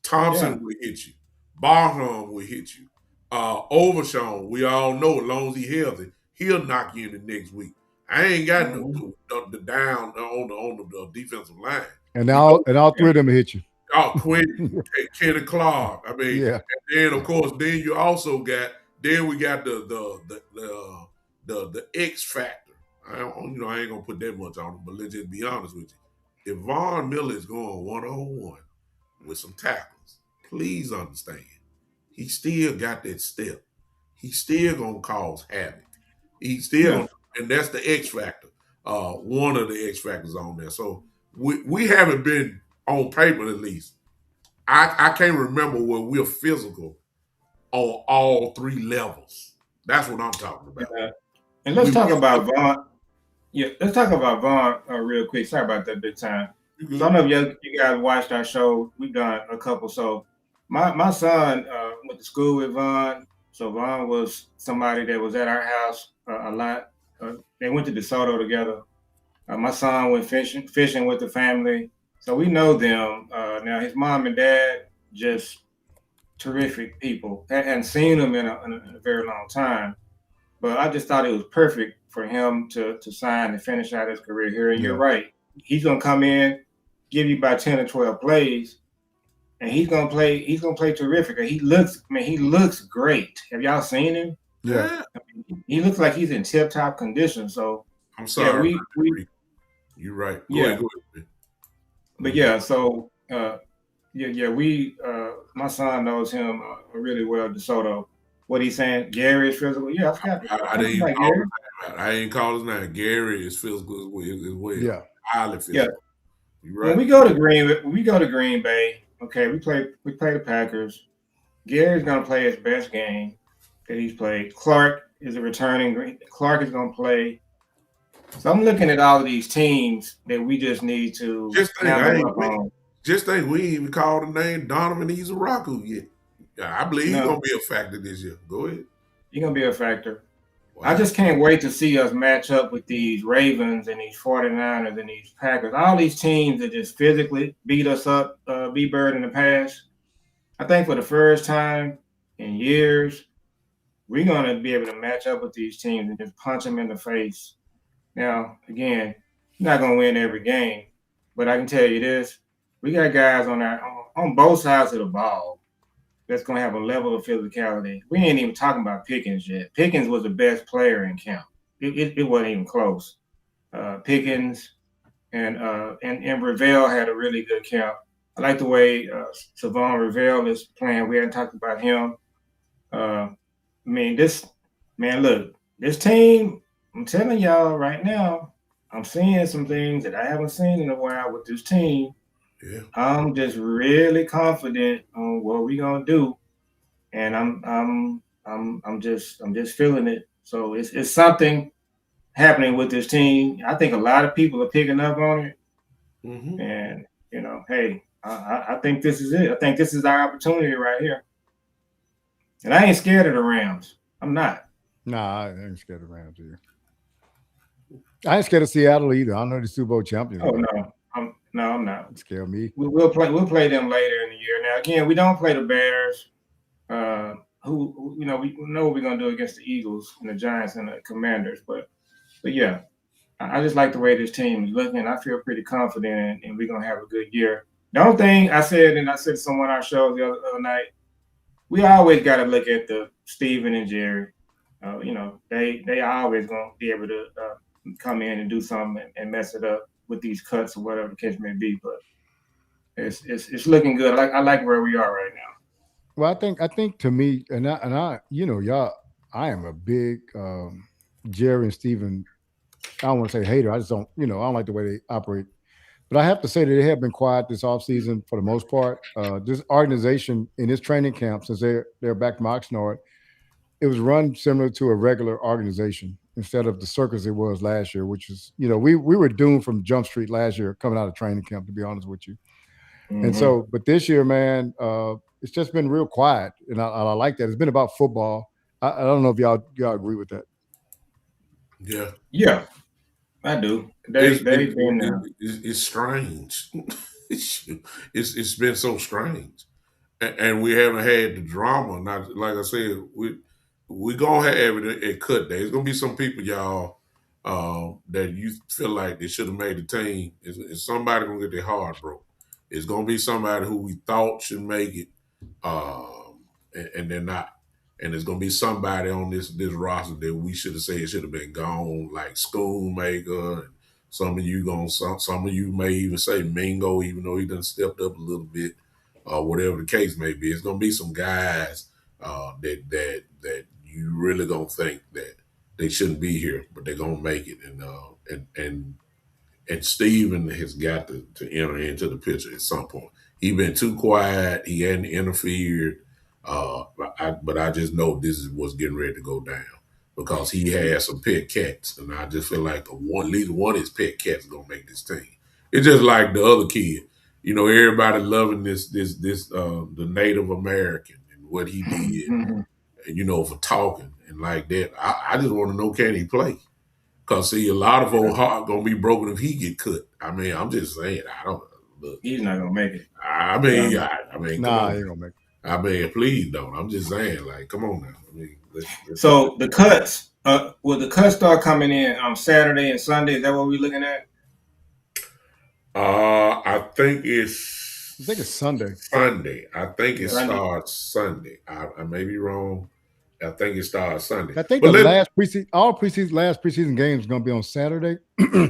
Thompson Yeah. will hit you. Barham will hit you. Overshawn, we all know as long as he healthy, he'll knock you in the next week. I ain't got the down on the defensive line. And all three of them will hit you. Quinn, Kenny Clark. I mean, Yeah. and then of course, then you also got we got the X factor. I ain't gonna put that much on him, but let's just be honest with you. If Von Miller is going 1-on-1 with some tackles, please understand, he still got that step. He's still gonna cause havoc. He's still, and that's the X factor. One of the X factors on there. So we haven't been on paper at least. I can't remember where we're physical on all 3 levels. That's what I'm talking about. Yeah. And let's talk about Vaughn. Yeah, let's talk about Vaughn real quick. Sorry about that big time. So I know you guys watched our show. We've done a couple. So my son went to school with Vaughn. So Vaughn was somebody that was at our house a lot. They went to DeSoto together. My son went fishing with the family. So we know them. Now his mom and dad, just terrific people. I hadn't seen them in a very long time. But I just thought it was perfect for him to sign and finish out his career here. And you're right. He's gonna come in, give you about 10 or 12 plays, and he's gonna play terrific. He looks great. Have y'all seen him? Yeah. He looks like he's in tip-top condition. So I'm sorry. we you're right. Go yeah. ahead. But yeah, so we my son knows him really well, DeSoto. What he's saying, Gary is physical. Yeah, I forgot. I ain't call his name. Gary is physical as well. Yeah. Highly physical. Yeah. You're right. When we go to Green Bay, okay, we play the Packers. Gary's going to play his best game that he's played. Clark is a returning. Clark is going to play. So I'm looking at all of these teams that we just need to Just think, handle up on. we ain't even called the name Donovan Izaraku yet. Yeah, I believe he's No, gonna be a factor this year. Go ahead. he's going to be a factor. I Wow. just can't wait to see us match up with these Ravens and these 49ers and these Packers. All these teams that just physically beat us up, B-Bird in the past. I think for the first time in years, we're going to be able to match up with these teams and just punch them in the face. Now, again, you're not going to win every game, but I can tell you this: we got guys on both sides of the ball that's going to have a level of physicality. We ain't even talking about Pickens yet. Pickens was the best player in camp. It wasn't even close. Pickens and Ravel had a really good camp. I like the way Savon Ravel is playing. We hadn't talked about him. I mean, look, this team, I'm telling y'all right now, I'm seeing some things that I haven't seen in a while with this team. Yeah. I'm just really confident on what we're gonna do, and I'm just feeling it. So it's something happening with this team. I think a lot of people are picking up on it, Mm-hmm. and hey, I think this is it. I think this is our opportunity right here, and I ain't scared of the Rams. I'm not. Nah, I ain't scared of Rams either. I ain't scared of Seattle either. I know the Super Bowl champions, Oh but no, I'm not. it scare me. We'll play them later in the year. Now again, we don't play the Bears. Who we know what we're gonna do against the Eagles and the Giants and the Commanders, but yeah, I just like the way this team is looking. I feel pretty confident, and we're gonna have a good year. The only thing I said, and I said to someone on our show the other night, we always got to look at the Steven and Jerry. They always gonna be able to come in and do something and mess it up with these cuts or whatever the case may be. But it's looking good. I like where we are right now. Well, I think to me, and I, y'all, I am a big Jerry and Steven. I don't want to say hater. I just don't, I don't like the way they operate. But I have to say that they have been quiet this offseason for the most part. This organization in this training camp, since they're back from Oxnard, it was run similar to a regular organization instead of the circus it was last year, which is, we were doomed from Jump Street last year coming out of training camp, to be honest with you. And Mm-hmm. so, but this year, man, it's just been real quiet, and I like that. It's been about football. I don't know if y'all agree with that. Yeah. Yeah, I do. They've been It's strange. It's been so strange, and we haven't had the drama. Not like I said, we gonna have it at cut day. There's gonna be some people, y'all, that you feel like they should have made the team. Is somebody gonna get their heart broke? It's gonna be somebody who we thought should make it, and they're not. And there's gonna be somebody on this roster that we should have said should have been gone, like Schoonmaker. And some of you may even say Mingo, even though he done stepped up a little bit, or whatever the case may be. It's gonna be some guys that you really gonna think that they shouldn't be here, but they're gonna make it. And Steven has got to enter into the picture at some point. He been too quiet. He hadn't interfered. But I just know this is what's getting ready to go down because he has some pet cats, and I just feel like at least one of his pet cats is gonna make this team. It's just like the other kid. Everybody loving the Native American and what he did, Mhm. and for talking and like that. I just want to know, can he play? Cause see, a lot of old heart gonna be broken if he get cut. I mean, I'm just saying. I don't look. He's not gonna make it. Come Nah, I on. ain't gonna make it. I mean, please don't. I'm just saying, like, come on now. I mean, let's So the cuts, will the cuts start coming in on Saturday and Sunday? Is that what we're looking at? I think I think it's it's Sunday. Sunday. I think it Yeah. Sunday. starts Sunday. I may be wrong. I think it starts Sunday. I think But the let last preseason games is gonna be on Saturday,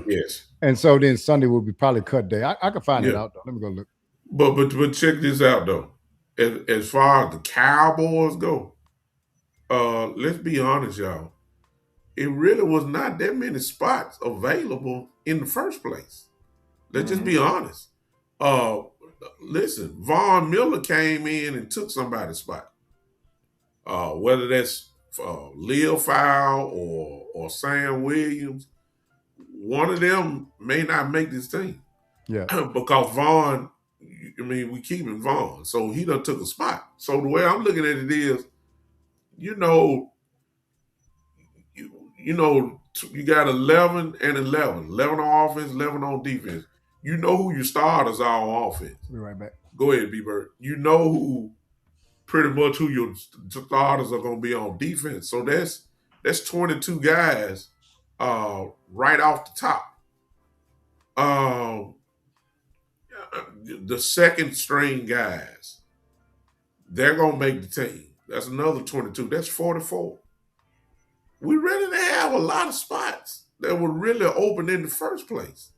yes, and so then Sunday will be probably cut day. I can find it yeah. out though. Let me go look. But check this out though. As far as the Cowboys go, let's be honest, y'all. It really was not that many spots available in the first place. Let's just Mm-hmm. be honest. Uh, Listen, Von Miller came in and took somebody's spot. whether that's Lil Fowl or Sam Williams, one of them may not make this team. Yeah. Because Vaughn, I mean, we keeping Vaughn, so he done took a spot. So the way I'm looking at it is, you know, you got 11 and 11. 11 on offense, 11 on defense. You know who your starters are on offense. We'll be right back. Go ahead, B-Bird. You know who pretty much who your starters are going to be on defense. So that's 22 guys right off the top. The second string guys, they're going to make the team. That's another 22. That's 44. We really have a lot of spots that were really open in the first place.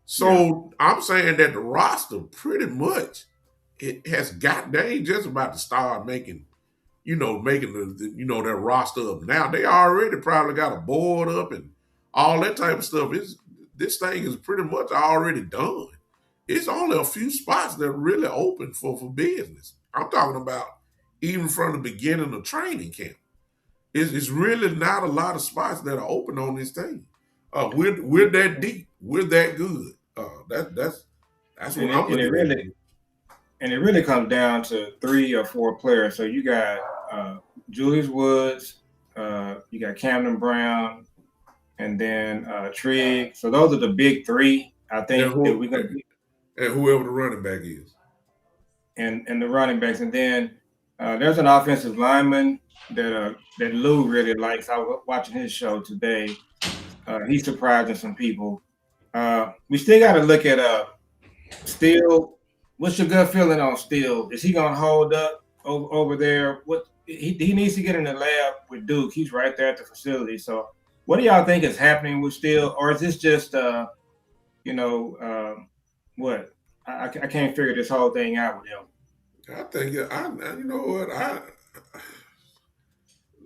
So I'm saying that the roster pretty much it has got. They ain't just about to start making their roster up. Now they already probably got a board up and all that type of stuff. This thing is pretty much already done. It's only a few spots that are really open for business. I'm talking about even from the beginning of training camp. It's really not a lot of spots that are open on this team. We're that deep. We're that good. That's what I'm looking at. And it really comes down to 3 or 4 players. So you got Julius Woods, you got Camden Brown, and then Trigg. So those are the big 3. I think that we're gonna and whoever the running back is, and the running backs, and then there's an offensive lineman that Lou really likes. I was watching his show today. He's surprising some people. We still got to look at Steele. What's your gut feeling on Steele? Is he gonna hold up over there? What he needs to get in the lab with Duke. He's right there at the facility. So, what do y'all think is happening with Steele, or is this just what? I can't figure this whole thing out with him. I think you know what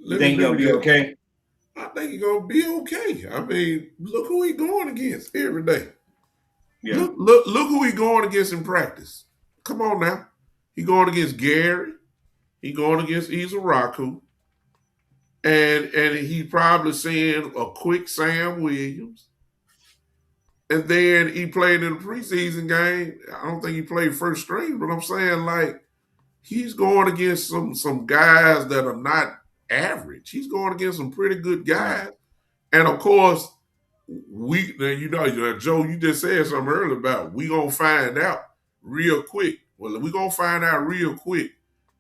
You think he'll be okay? I think he's gonna be okay. I mean, look who he's going against every day. Yeah. Look who he's going against in practice. Come on now. He's going against Gary. He's going against Izaraku. And he's probably seeing a quick Sam Williams. And then he played in the preseason game. I don't think he played first string, but I'm saying like he's going against some guys that are not average. He's going against some pretty good guys. And of course, Joe, you just said something earlier about we gonna find out real quick. Well, we're gonna find out real quick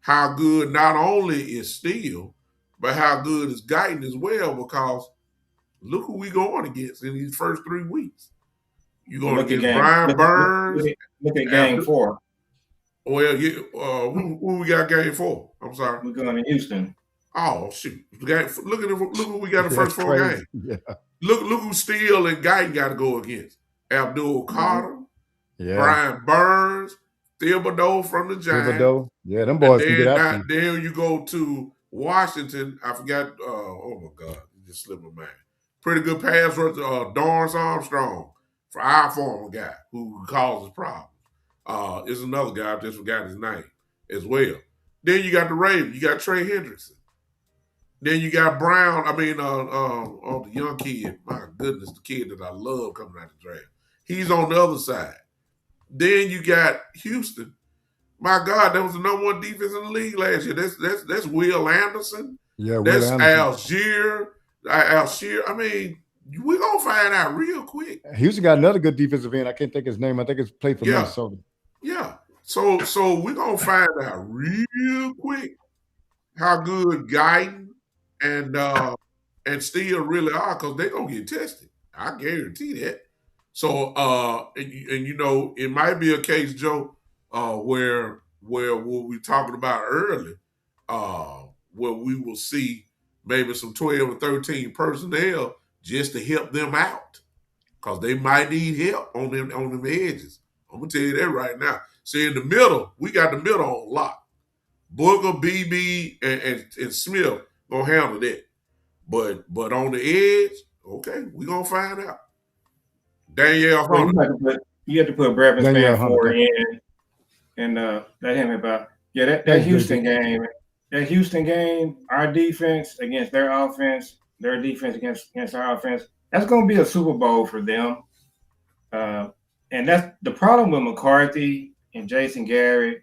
how good not only is Steele, but how good is Guyton as well, because look who we going against in these first 3 weeks. You're going against Brian Burns. Look at game 4. Well, yeah, who we got game 4? I'm sorry. We're going to Houston. Oh, shoot. Look who we got the first 4 games. Yeah. Look who Steele and Guyton got to go against. Abdul Carter, Brian Burns, Thibodeau from the Giants. Yeah, them boys can get out. Then you go to Washington. I forgot. Oh my God, it just slipped my mind. Pretty good pass rush. Dorrance Armstrong, for our former guy who causes problems. Is another guy. I just forgot his name as well. Then you got the Ravens. You got Trey Hendrickson. Then you got Brown. I mean, the young kid. My goodness, the kid that I love coming out of the draft. He's on the other side. Then you got Houston. My God, that was the number 1 defense in the league last year. That's Will Anderson. Yeah, that's Algier. I mean, we're gonna find out real quick. Houston got another good defensive end. I can't think his name. I think it's played for Minnesota. Yeah. So we're gonna find out real quick how good Guyton and Steele really are, because they're gonna get tested. I guarantee that. So it might be a case, Joe, where what we talking about earlier, where we will see maybe some 12 or 13 personnel just to help them out, because they might need help on them edges. I'm gonna tell you that right now. See, in the middle, we got the middle on lock. Booker, BB, and Smith gonna handle that. But on the edge, okay, we gonna find out. Danielle Hunter. You have to put Brevin Stanford in and let him about. Yeah, that Houston game. that Houston game, our defense against their defense against our offense, that's going to be a Super Bowl for them. Uh, and that's the problem with McCarthy and Jason Garrett.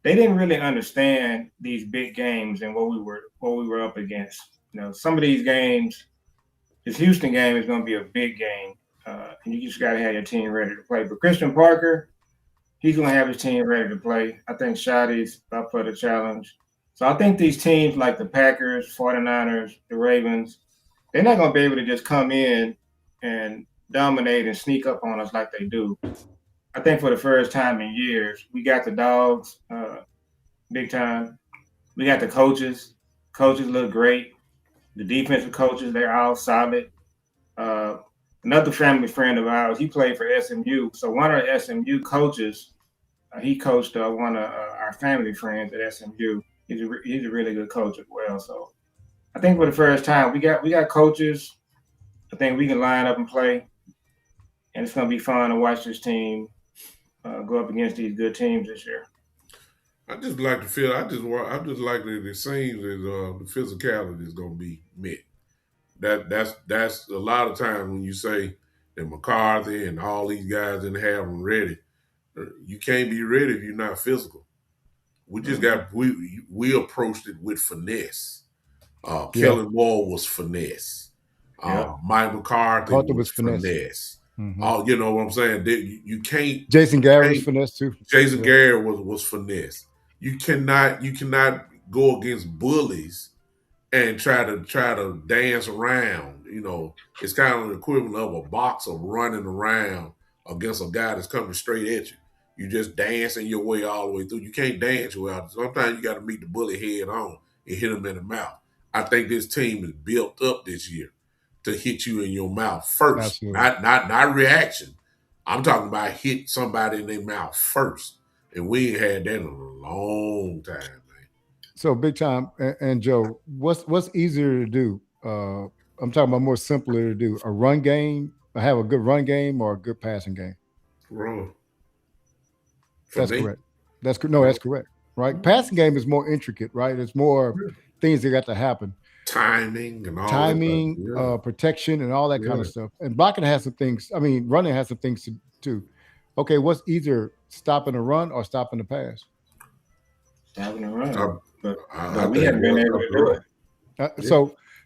They didn't really understand these big games and what we were up against. Some of these games, this Houston game is going to be a big game, and you just got to have your team ready to play. But Christian Parker, he's going to have his team ready to play. I think Shotty's up for the challenge. So I think these teams like the Packers, 49ers, the Ravens, they're not going to be able to just come in and dominate and sneak up on us like they do. I think for the first time in years, we got the dogs big time. We got the coaches. Coaches look great. The defensive coaches, they're all solid. Uh, Another family friend of ours, he played for SMU. So one of the SMU coaches, he coached one of our family friends at SMU. He's a really good coach as well. So I think for the first time, we got coaches. I think we can line up and play, and it's going to be fun to watch this team go up against these good teams this year. I just like to feel. I just like that it seems that the physicality is going to be met. That's a lot of times when you say that McCarthy and all these guys didn't have them ready. You can't be ready if you're not physical. We just got we approached it with finesse. Kellen Moore was finesse. Mike McCarthy was finesse. Mm-hmm. You know what I'm saying? You can't. Jason Garrett was finesse too. Jason Garrett was finesse. You cannot go against bullies and try to dance around. It's kind of the equivalent of a boxer running around against a guy that's coming straight at you. You just dancing your way all the way through. You can't dance your way out. Sometimes you got to meet the bully head on and hit him in the mouth. I think this team is built up this year to hit you in your mouth first, not reaction. I'm talking about hit somebody in their mouth first, and we ain't had that in a long time, man. So big time, and Joe, what's easier to do? I'm talking about more simpler to do: a run game, have a good run game, or a good passing game. Wrong. That's correct. That's correct. Right, passing game is more intricate. Right, it's more things that got to happen. Timing and all that. Protection and all that kind of stuff. And blocking has some things. I mean, running has some things to too. Okay, what's easier, stopping a run or stopping the pass? Stopping a run, but we haven't been able to do it.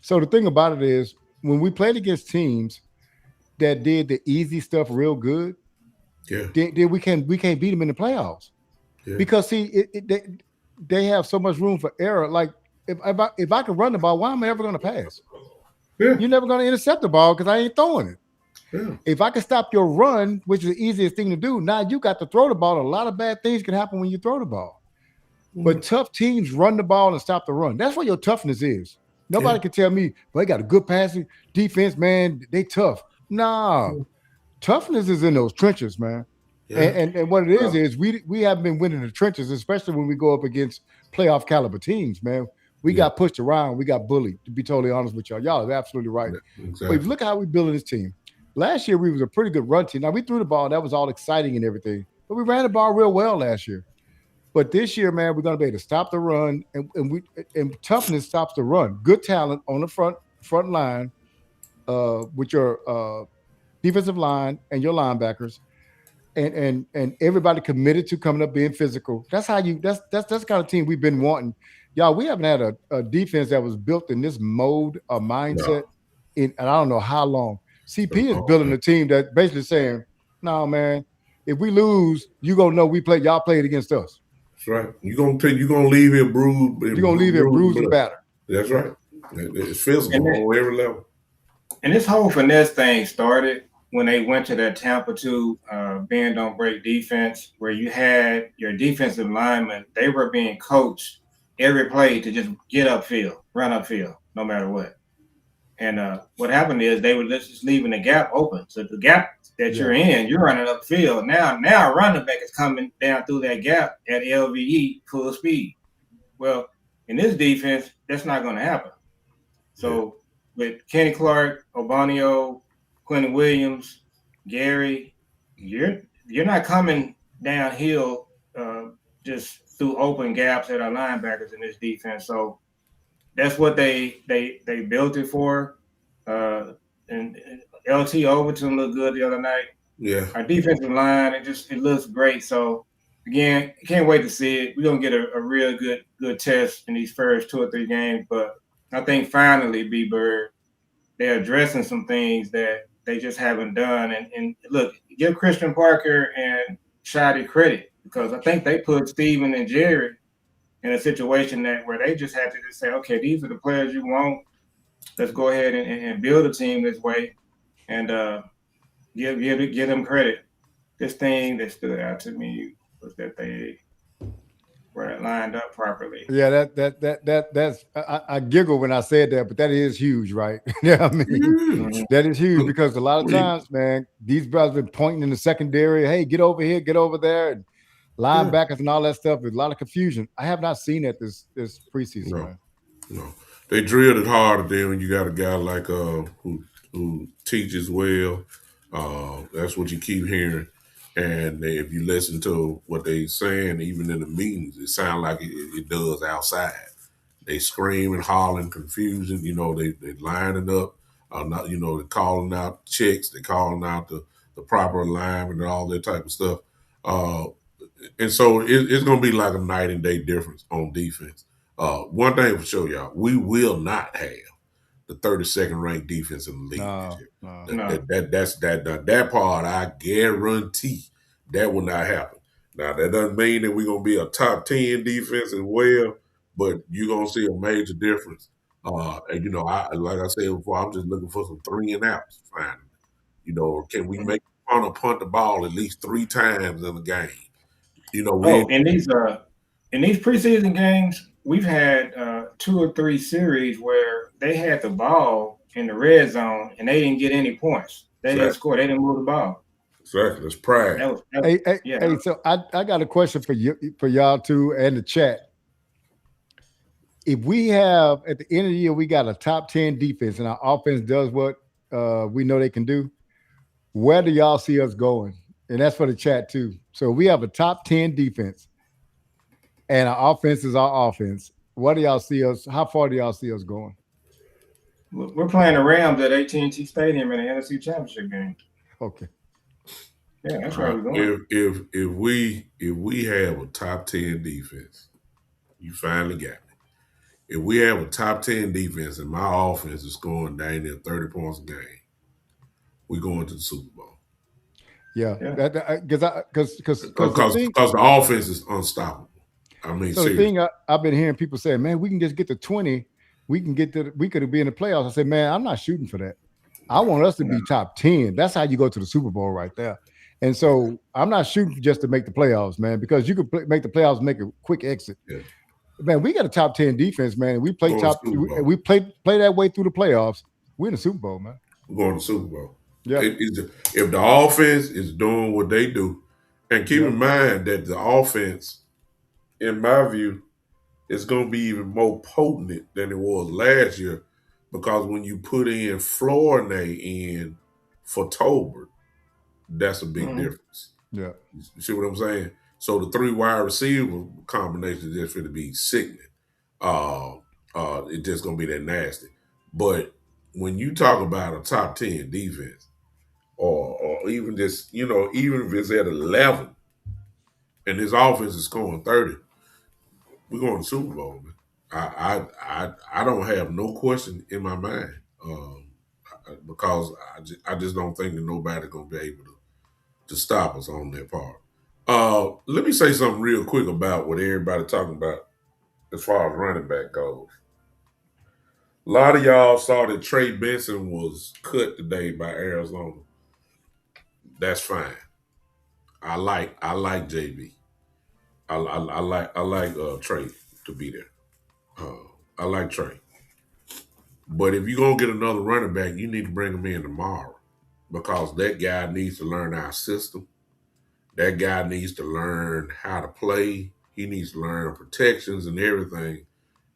So the thing about it is, when we played against teams that did the easy stuff real good, then we can't beat them in the playoffs because see, they have so much room for error. Like if I can run the ball, why am I ever going to pass? You're never going to intercept the ball because I ain't throwing it. If I can stop your run, which is the easiest thing to do, now you got to throw the ball. A lot of bad things can happen when you throw the ball. But tough teams run the ball and stop the run. That's what your toughness is. Nobody can tell me, well, they got a good passing defense, man. They tough. Nah. Toughness is in those trenches, man. And what it is we haven't been winning the trenches, especially when we go up against playoff caliber teams, man. We got pushed around. We got bullied, to be totally honest with y'all. Y'all are absolutely right. Exactly. But if you look at how we building this team. Last year, we was a pretty good run team. Now, we threw the ball. That was all exciting and everything. But we ran the ball real well last year. But this year, man, we're going to be able to stop the run. And toughness stops the run. Good talent on the front line with your defensive line and your linebackers. And everybody committed to coming up being physical. That's the kind of team we've been wanting. Y'all, we haven't had a defense that was built in this mode or mindset in I don't know how long. CP is building a team that basically saying, no, man, if we lose, you're gonna know y'all played against us. That's right. You're gonna leave here bruised. You're gonna leave here bruised and battered. That's right. It's physical on every level. And this whole finesse thing started when they went to that Tampa 2 bend don't break defense, where you had your defensive linemen, they were being coached every play to just get upfield, run upfield, no matter what. And what happened is they were just leaving the gap open. So the gap that you're in, you're running upfield. Now a running back is coming down through that gap at LVE full speed. Well, in this defense, that's not going to happen. So with Kenny Clark, Obanio, Quentin Williams, Gary, you're not coming downhill just through open gaps at our linebackers in this defense. So that's what they built it for. And LT Overton looked good the other night. Yeah. Our defensive line, it looks great. So again, can't wait to see it. We're gonna get a real good test in these first 2 or 3 games. But I think finally, B Bird, they're addressing some things that they just haven't done. And look, give Christian Parker and Shadi credit because I think they put Steven and Jerry in a situation where they just had to just say, okay, these are the players you want. Let's go ahead and build a team this way, and give them credit. This thing that stood out to me was that they were lined up properly. Yeah, that's I giggle when I said that, but that is huge, right? Yeah, I mean, Huge. that is huge Look, because a lot of we- times, man, these brothers been pointing in the secondary, hey, get over here, get over there, and Yeah. linebackers and all that stuff. There's a lot of confusion. I have not seen that this preseason, No. man. No. They drilled it harder then when you got a guy like who teaches well. That's what you keep hearing. And if you listen to what they saying, even in the meetings, it sounds like it does outside. They screaming, hollering, confusing. You know, they lining up. Not, you know, they're calling out checks. They're calling out the proper alignment and all that type of stuff. Uh, and so it's going to be like a night and day difference on defense. One thing for sure, y'all, we will not have the 32nd ranked defense in the league this year. That part I guarantee that will not happen. Now that doesn't mean that we're gonna be a top 10 defense as well, but you're gonna see a major difference. And you know, I like I said before, I'm just looking for some 3 and outs finally. You know, can we make fun of punt the ball at least 3 times in a game? You know, Oh, in these preseason games, we've had 2 or 3 series where they had the ball in the red zone and they didn't get any points. They didn't score. They didn't move the ball. Exactly. That's pride. Hey, so I got a question for you, for y'all too, and the chat. If we have at the end of the year, we got a top 10 defense and our offense does what we know they can do, where do y'all see us going? And that's for the chat too. So we have a top 10 defense and our offense is our offense. What do y'all see us? How far do y'all see us going? We're playing the Rams at AT&T Stadium in the NFC Championship game. Okay. Yeah, that's where we're going. If we have a top 10 defense, you finally got me. If we have a top 10 defense and my offense is scoring down there 30 points a game, we're going to the Super Bowl. Yeah. Because the offense is unstoppable. I mean, so the thing I've been hearing people say, man, we can just get to 20. We could be in the playoffs. I said, man, I'm not shooting for that. I want us to be top 10. That's how you go to the Super Bowl right there. And so I'm not shooting just to make the playoffs, man, because you could make the playoffs, make a quick exit. Yeah. Man, we got a top 10 defense, man. We play we play that way through the playoffs. We're in the Super Bowl, man. We're going to the Super Bowl. Yeah. If the offense is doing what they do, and keep in mind that the offense, in my view, is going to be even more potent than it was last year, because when you put in Florida in for Tolbert, that's a big difference. Yeah. You see what I'm saying? So the 3 wide receiver combination is just going to be sickening. It's just going to be that nasty. But when you talk about a top 10 defense, or even just, you know, even if it's at 11 and his offense is scoring 30, we're going to Super Bowl, man. I don't have no question in my mind, because I just don't think that nobody's going to be able to stop us on that part. Let me say something real quick about what everybody talking about as far as running back goes. A lot of y'all saw that Trey Benson was cut today by Arizona. That's fine. I like JB. I like Trey to be there. I like Trey. But if you're going to get another running back, you need to bring him in tomorrow, because that guy needs to learn our system. That guy needs to learn how to play. He needs to learn protections and everything.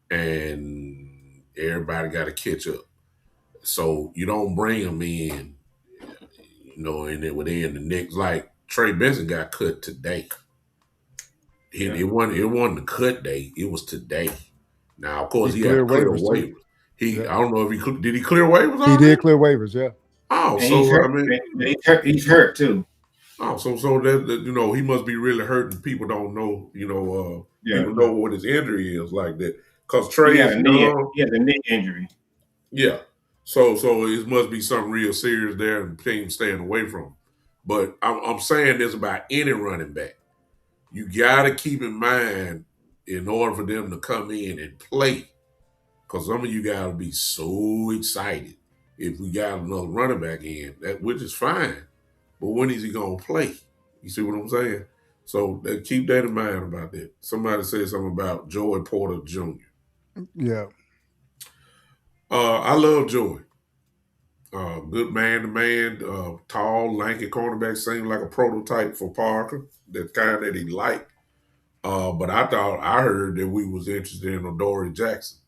And everybody got to catch up. So you don't bring him in, you know, and then within the next, like Trey Benson got cut today. And Yeah. it wasn't the cut day. It was today. Now, of course, He he had to cleared clear waivers too. waivers. He, Yeah, I don't know if did he clear waivers he did already? clear waivers. Yeah, Oh, And he's so I hurt. mean, He's hurt too. so that he must be really hurting. People don't know. Yeah. People know what his injury is like that. Cause Trey is young. He has a knee injury. Yeah. So it must be something real serious there, and team staying away from him. But I'm saying this about any running back. You got to keep in mind in order for them to come in and play, because some of you got to be so excited if we got another running back in, that which is fine. But when is he gonna play? You see what I'm saying? So keep that in mind about that. Somebody said something about Joey Porter Jr. yeah. I love Joey. Good man to man, tall, lanky cornerback, seemed like a prototype for Parker, the kind that he liked. But I heard that we was interested in Adoree Jackson.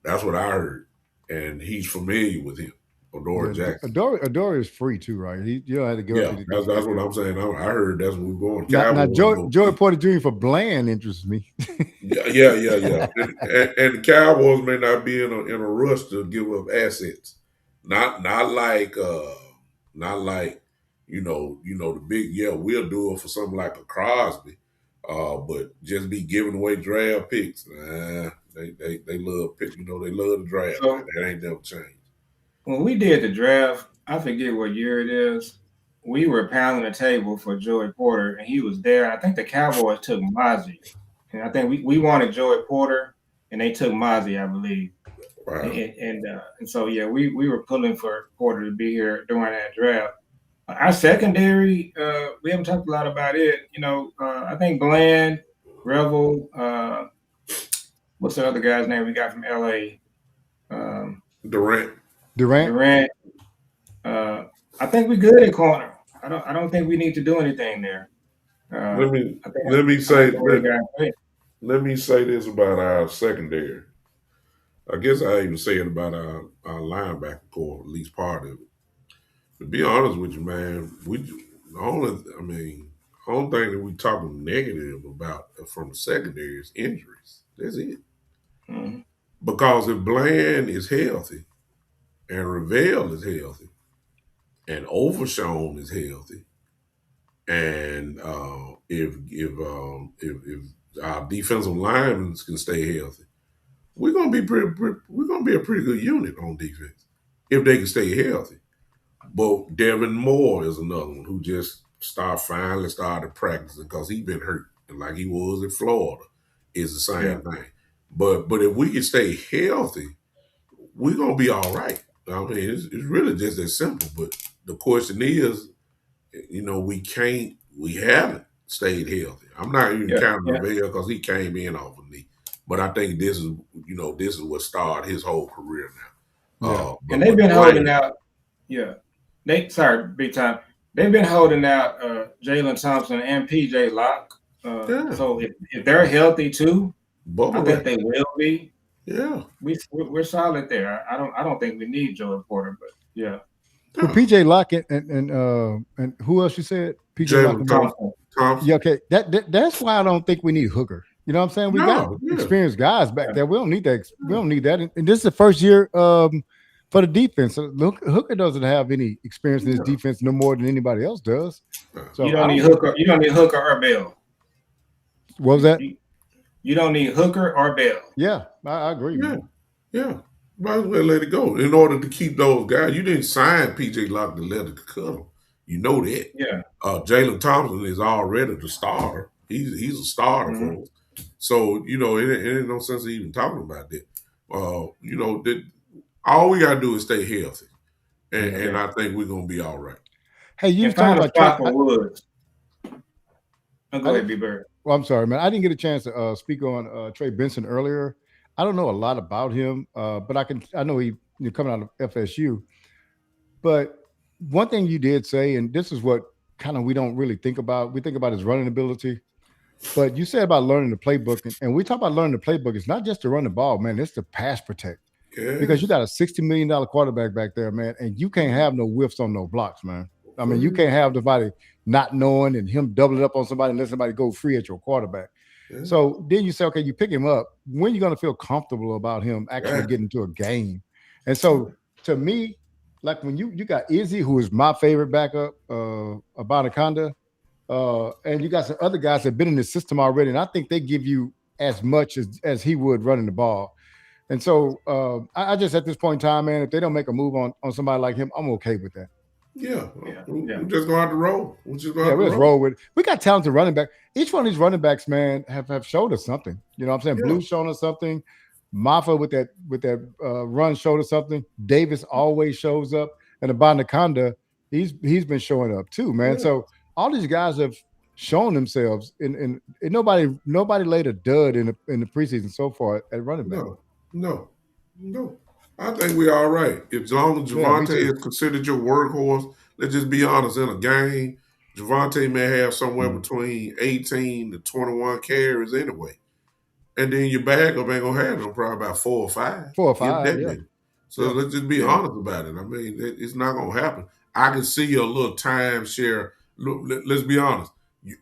That's what I heard, and he's familiar with him, Yeah, Adoree Jackson. Adore is free too, right? You don't have to give up Yeah, anything that's to that's get what him. I'm saying. I heard that's what we're going. Now Cowboys Joey, go Joey big. Porter Jr. for Bland interests me. Yeah. And the Cowboys may not be in a rush to give up assets. Not like the big, we'll do it for something like a Crosby. But just be giving away draft picks. Nah, they love pick, they love the draft. Now So that ain't never changed. when we did the draft, I forget what year it is. We were pounding the table for Joey Porter, and he was there. I think the Cowboys took Mozzie, and I think we wanted Joey Porter, and they took Mozzie, I believe. And Wow. and so yeah, we were pulling for Porter to be here during that draft. Our secondary, we haven't talked a lot about it. I think Bland, Revel, what's the other guy's name we got from LA? Um, Durant. Durant. Durant. Uh, I think we good at corner. I don't think we need to do anything there. Let me I think let me I like say the way the let, guy plays. let me say this about our secondary. I guess I even say it about our linebacker core, at least part of it. To be honest with you, man, the only thing that we talking negative about from the secondary is injuries. That's it. Mhm. Because if Bland is healthy and Ravel is healthy and Overshown is healthy, and if our defensive linemen can stay healthy, we're gonna be a pretty good unit on defense if they can stay healthy. But Devin Moore is another one who just finally started practicing because he been hurt, and like he was in Florida, is the Yeah, same thing. But if we can stay healthy, we're gonna be all right. I mean, it's really just that simple. But the question is, we haven't stayed healthy. I'm not even yeah, counting yeah, Revere because he came in off a knee. But I think this is what started his whole career now. Yeah. and they've But been holding Bland, out. Yeah, sorry, big time. They've been holding out Jalen Thompson and PJ Locke. yeah, So if they're healthy too, I bubble think wrap, they will be. yeah, We're solid there. I don't think we need Joey Porter, but yeah, Well, yeah. PJ Lock and who else you said? PJ Lock Jalen and one. Thompson. Yeah, Thompson, okay. That's why I don't think we need Hooker. You know what I'm saying? We got no, yeah, experienced guys back Yeah, there. We don't need that. We yeah, don't need that. And this is the first year for the defense. So Hooker doesn't have any experience in his yeah. defense no more than anybody else does. Yeah. you So don't I need don't. Hooker. You don't need Hooker or Bell. What was You, that? you, you don't need Hooker or Bell. Yeah, I agree, Yeah, man. yeah. Might as well let it go. In order to keep those guys, you didn't sign PJ Lock to let it cut them. You know that. Yeah. Jalen Thompson is already the starter. He's a starter Mm-hmm. for us. So it ain't no sense of even talking about that. That all we gotta do is stay healthy, and, Yeah. and Yeah. I think we're gonna be all right. Hey, you And was talking find a about Trey. spot for Woods. Oh, I go ahead, didn't. B Bird. Well, I'm sorry, man. I didn't get a chance to speak on Trey Benson earlier. I don't know a lot about him, but I know he coming out of FSU. But one thing you did say, and this is what kind of we don't really think about. We think about his running ability, but you said about learning the playbook, and we talk about learning the playbook. It's not just to run the ball, man. It's to pass protect because you Yes. got a $60 million quarterback back there, man, and you can't Yeah. have no whiffs on no blocks, man. I mean, you Okay. can't have nobody not knowing and him doubling up on somebody and let somebody go free at your quarterback. Yeah. So then you say, okay, you pick him up. When are you going to feel comfortable about him actually Right. getting into a game? And so to me, like when you got Izzy, who is my favorite backup, Abanaconda, and you got some other guys that have been in the system already, and I think they give you as much as he would running the ball. And so I just at this point in time, man, if they don't make a move on somebody like him, I'm okay with that. Yeah. Yeah. We're just going to have to roll. We're just going to Yeah, have to let's roll with it. We got talented running back. Each one of these running backs, man, have showed us something. You know what I'm saying? Yeah. Blue's shown us something. Maffa with that run showed us something. Davis always shows up. And Abanaconda, he's been showing up too, man. Yeah. So all these guys have shown themselves and nobody laid a dud in the preseason so far at running back. No. I think we're all right. As long as Yeah, me Javonte too. is considered your workhorse, let's just be honest, in a game, Javonte may have somewhere between 18 to 21 carries anyway. And then your backup ain't gonna have them probably about 4 or 5. 4 or If 5, that yeah. many. So Yeah. let's just be honest about it. I mean, it's not gonna happen. I can see a little timeshare. Look, let's be honest.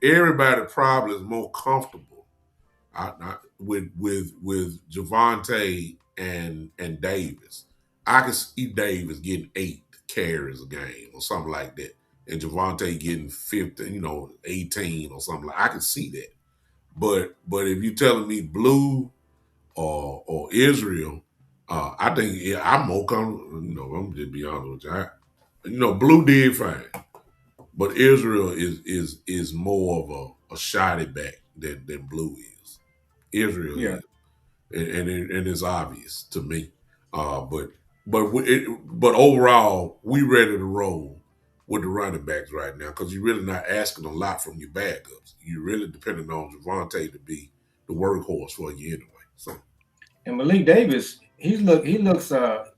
Everybody probably is more comfortable with Javonte and Davis. I can see Davis getting 8 carries a game or something like that, and Javonte getting 15, 18 or something like. I can see that. But if you're telling me Blue or Israel, I think I'm more comfortable. I'm just be honest with you. Blue did fine, but Israel is more of a shoddy back than Blue is. Israel is, and it's obvious to me. But overall, we ready to roll with the running backs right now because you're really not asking a lot from your backups. You're really depending on Javonte to be the workhorse for you anyway. So, and Malik Davis, he looks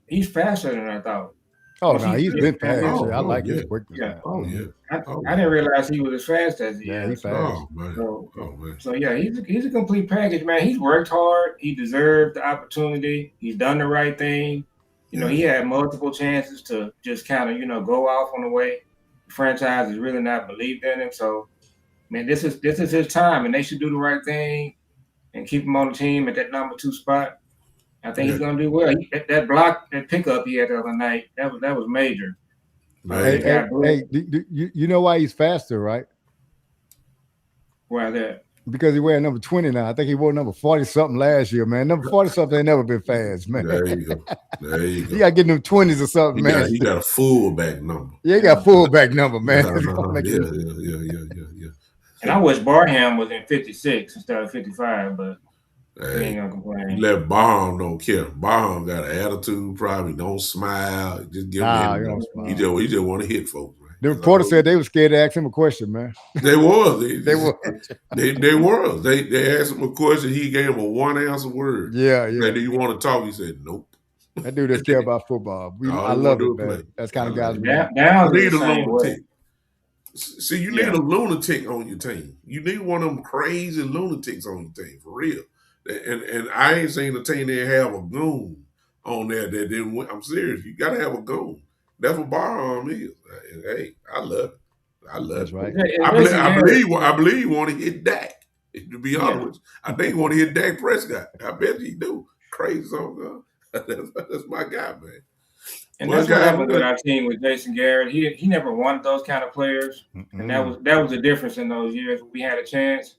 he's faster than I thought. Oh no, he's been fast. I like his yeah. quickness. Yeah. Man. Oh yeah. I didn't realize he was as fast as he is. He's fast. Oh man. So yeah, he's a complete package, man. He's worked hard. He deserved the opportunity. He's done the right thing. He had multiple chances to just kind of, go off on the way. The franchise has really not believed in him. So, man, this is his time, and they should do the right thing and keep him on the team at that number 2 spot. I think he's gonna do well. That block, that pickup he had the other night, that was major. Hey, you know why he's faster, right? Why that? Because he wearing number 20 now. I think he wore number 40 something last year, man. Number 40 something ain't never been fast, man. There you go. You gotta get them 20s or something, man. He got a fullback number. Yeah, he got fullback number, man. Yeah. And I wish Barham was in 56 instead of 55, but he ain't gonna complain. You let Barham don't care. Barham got an attitude, probably don't smile. Just give him he just want to hit folks. Man. The reporter said they were scared to ask him a question, man. They was. They were. They was. They asked him a question. He gave him a one answer word. Yeah. Said, do you want to talk? He said, nope. That dude doesn't care about football. I love it, man. That's kind of guys. You need a lunatic. See, you need a lunatic on your team. You need one of them crazy lunatics on your team, for real. And I ain't seen a team that have a goon on there that didn't win. I'm serious. You got to have a goon. That's what Barham is. And, hey, I love it. That's right. I believe he want to hit Dak. To be honest with you, I think he want to hit Dak Prescott. I bet he do. Crazy song. That's my guy, man. And that's what happened with our team with Jason Garrett. He never wanted those kind of players, and that was the difference in those years. We had a chance.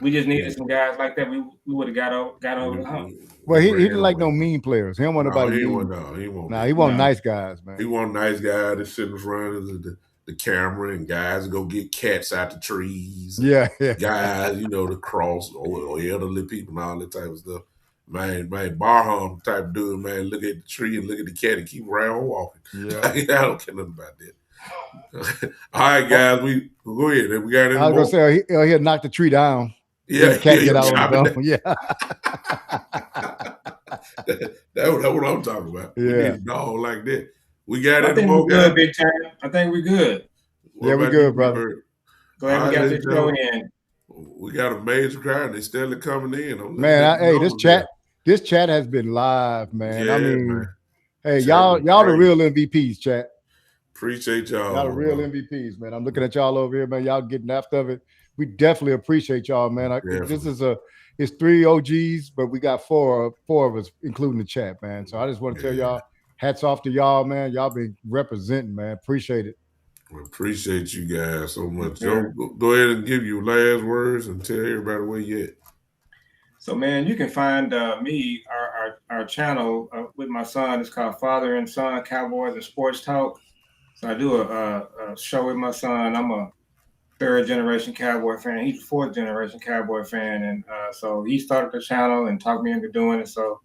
We just needed some guys like that. We would have got over the hump. Well, he didn't like no mean players. He don't want nobody mean. He want nice guys, man. He want nice guys that sit in front of the camera and guys go get cats out the trees. Yeah. Guys, the cross or elderly people and all that type of stuff. Man, Barham type dude, man, look at the tree and look at the cat and keep right on walking. Yeah. I don't care nothing about that. All right, guys, we go ahead. We got I was gonna say he'll knock the tree down. Yeah, the cat get out on the yeah. That's what I'm talking about. Yeah. We need a dog like that. We got it. I think we're good, big time. I think we're good. We're good, brother. Glad we got this show in. We got a major crowd. They still coming in. Man, this chat has been live, man. Yeah, I mean, man. hey, y'all the real MVPs, chat. Appreciate Y'all the real y'all. MVPs, man. I'm looking at y'all over here, man. Y'all getting after of it. We definitely appreciate y'all, man. This Definitely. is it's 3 OGs, but we got four of us, including the chat, man. So I just want to tell Yeah. y'all, hats off to y'all, man. Y'all been representing, man. Appreciate it. We appreciate you guys so much. Joe, Yeah. go ahead and give your last words and tell everybody where you at. So, man, you can find me, our channel with my son. It's called Father and Son Cowboys and Sports Talk. So I do a show with my son. I'm a third generation Cowboy fan. He's a fourth generation Cowboy fan, and so he started the channel and talked me into doing it. So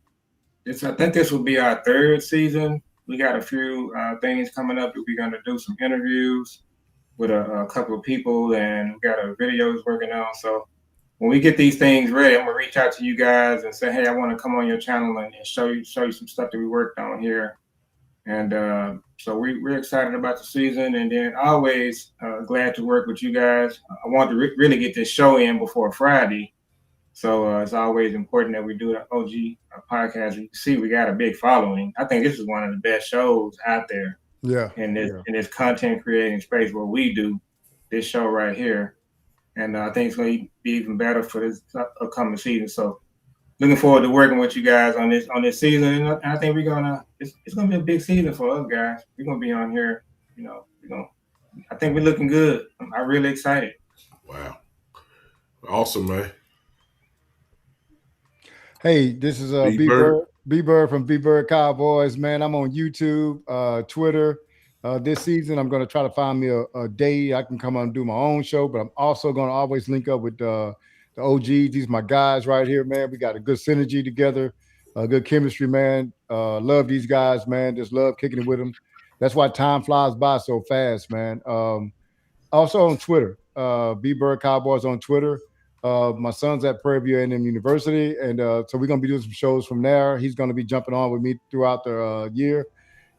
I think this will be our third season. We got a few things coming up that we're going to do some interviews with a couple of people, and we got a videos working on. So when we get these things ready, I'm gonna reach out to you guys and say, hey, I want to come on your channel and show you some stuff that we worked on here. And so we're excited about the season, and then always glad to work with you guys. I want to really get this show in before Friday, so it's always important that we do the OG podcast. You see, we got a big following. I think this is one of the best shows out there Yeah. in this content creating space where we do this show right here. And I think it's going to be even better for this upcoming season. So looking forward to working with you guys on this season. And I think it's gonna be a big season for us guys. We're gonna be on here, I think we're looking good. I'm really excited. Wow. Awesome, man. Hey, this is B B Bird. Bird. B Bird from B Bird Cowboys, man. I'm on YouTube, Twitter. This season, I'm going to try to find me a day I can come on and do my own show, but I'm also going to always link up with the OGs. These are my guys right here, man. We got a good synergy together, good chemistry, man. Love these guys, man. Just love kicking it with them. That's why time flies by so fast, man. Also on Twitter, B Bird Cowboys on Twitter. My son's at Prairie View A&M University, and so we're gonna be doing some shows from there. He's gonna be jumping on with me throughout the year,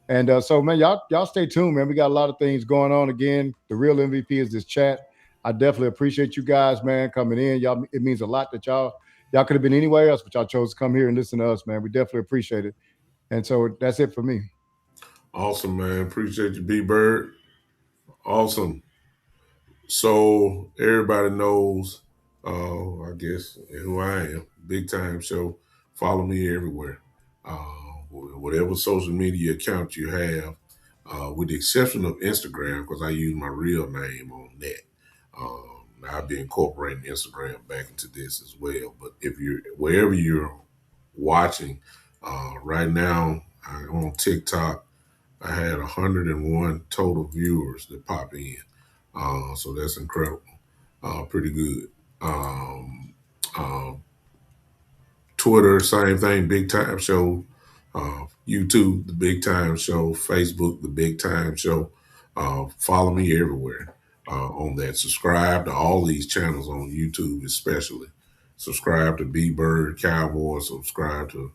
and so man, y'all stay tuned, man. We got a lot of things going on. Again, the real MVP is this chat. I definitely appreciate you guys, man, coming in. Y'all, it means a lot that y'all could have been anywhere else, but y'all chose to come here and listen to us, man. We definitely appreciate it. And so that's it for me. Awesome, man. Appreciate you, B Bird. Awesome. So everybody knows, I guess, who I am. Big Time Show. Follow me everywhere. Whatever social media account you have, with the exception of Instagram, because I use my real name on that. I'll be incorporating Instagram back into this as well. But if you're wherever you're watching, right now I'm on TikTok. I had 101 total viewers that pop in. So that's incredible. Pretty good. Um, uh, Twitter, same thing, Big Time Show. YouTube, The Big Time Show. Facebook, The Big Time Show. Follow me everywhere on that. Subscribe to all these channels on YouTube, especially. Subscribe to B Bird Cowboy. Subscribe to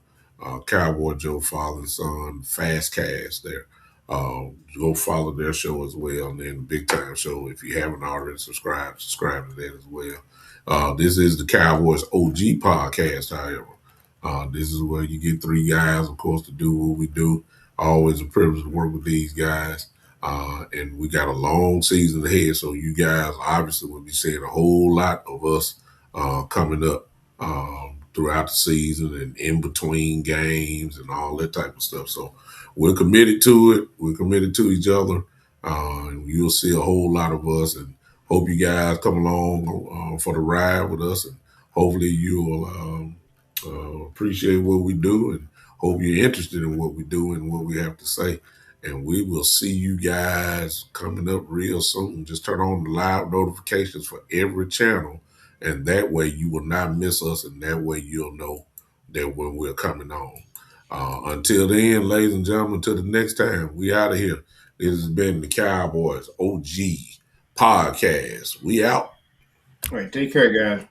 Cowboy Joe Father and Son Fast Cast there. Go follow their show as well, and then the Big Time Show. If you haven't already subscribed, subscribe to that as well. This is the Cowboys OG podcast, however. This is where you get three guys, of course, to do what we do. Always a privilege to work with these guys. And we got a long season ahead, so you guys obviously will be seeing a whole lot of us coming up throughout the season and in between games and all that type of stuff. So we're committed to it. We're committed to each other. And you'll see a whole lot of us, and hope you guys come along for the ride with us, and hopefully you'll appreciate what we do, and hope you're interested in what we do and what we have to say. And we will see you guys coming up real soon. Just turn on the live notifications for every channel, and that way you will not miss us, and that way you'll know that when we're coming on. Until then, ladies and gentlemen, until the next time, we out of here. This has been the Cowboys OG podcast. We out. All right, take care, guys.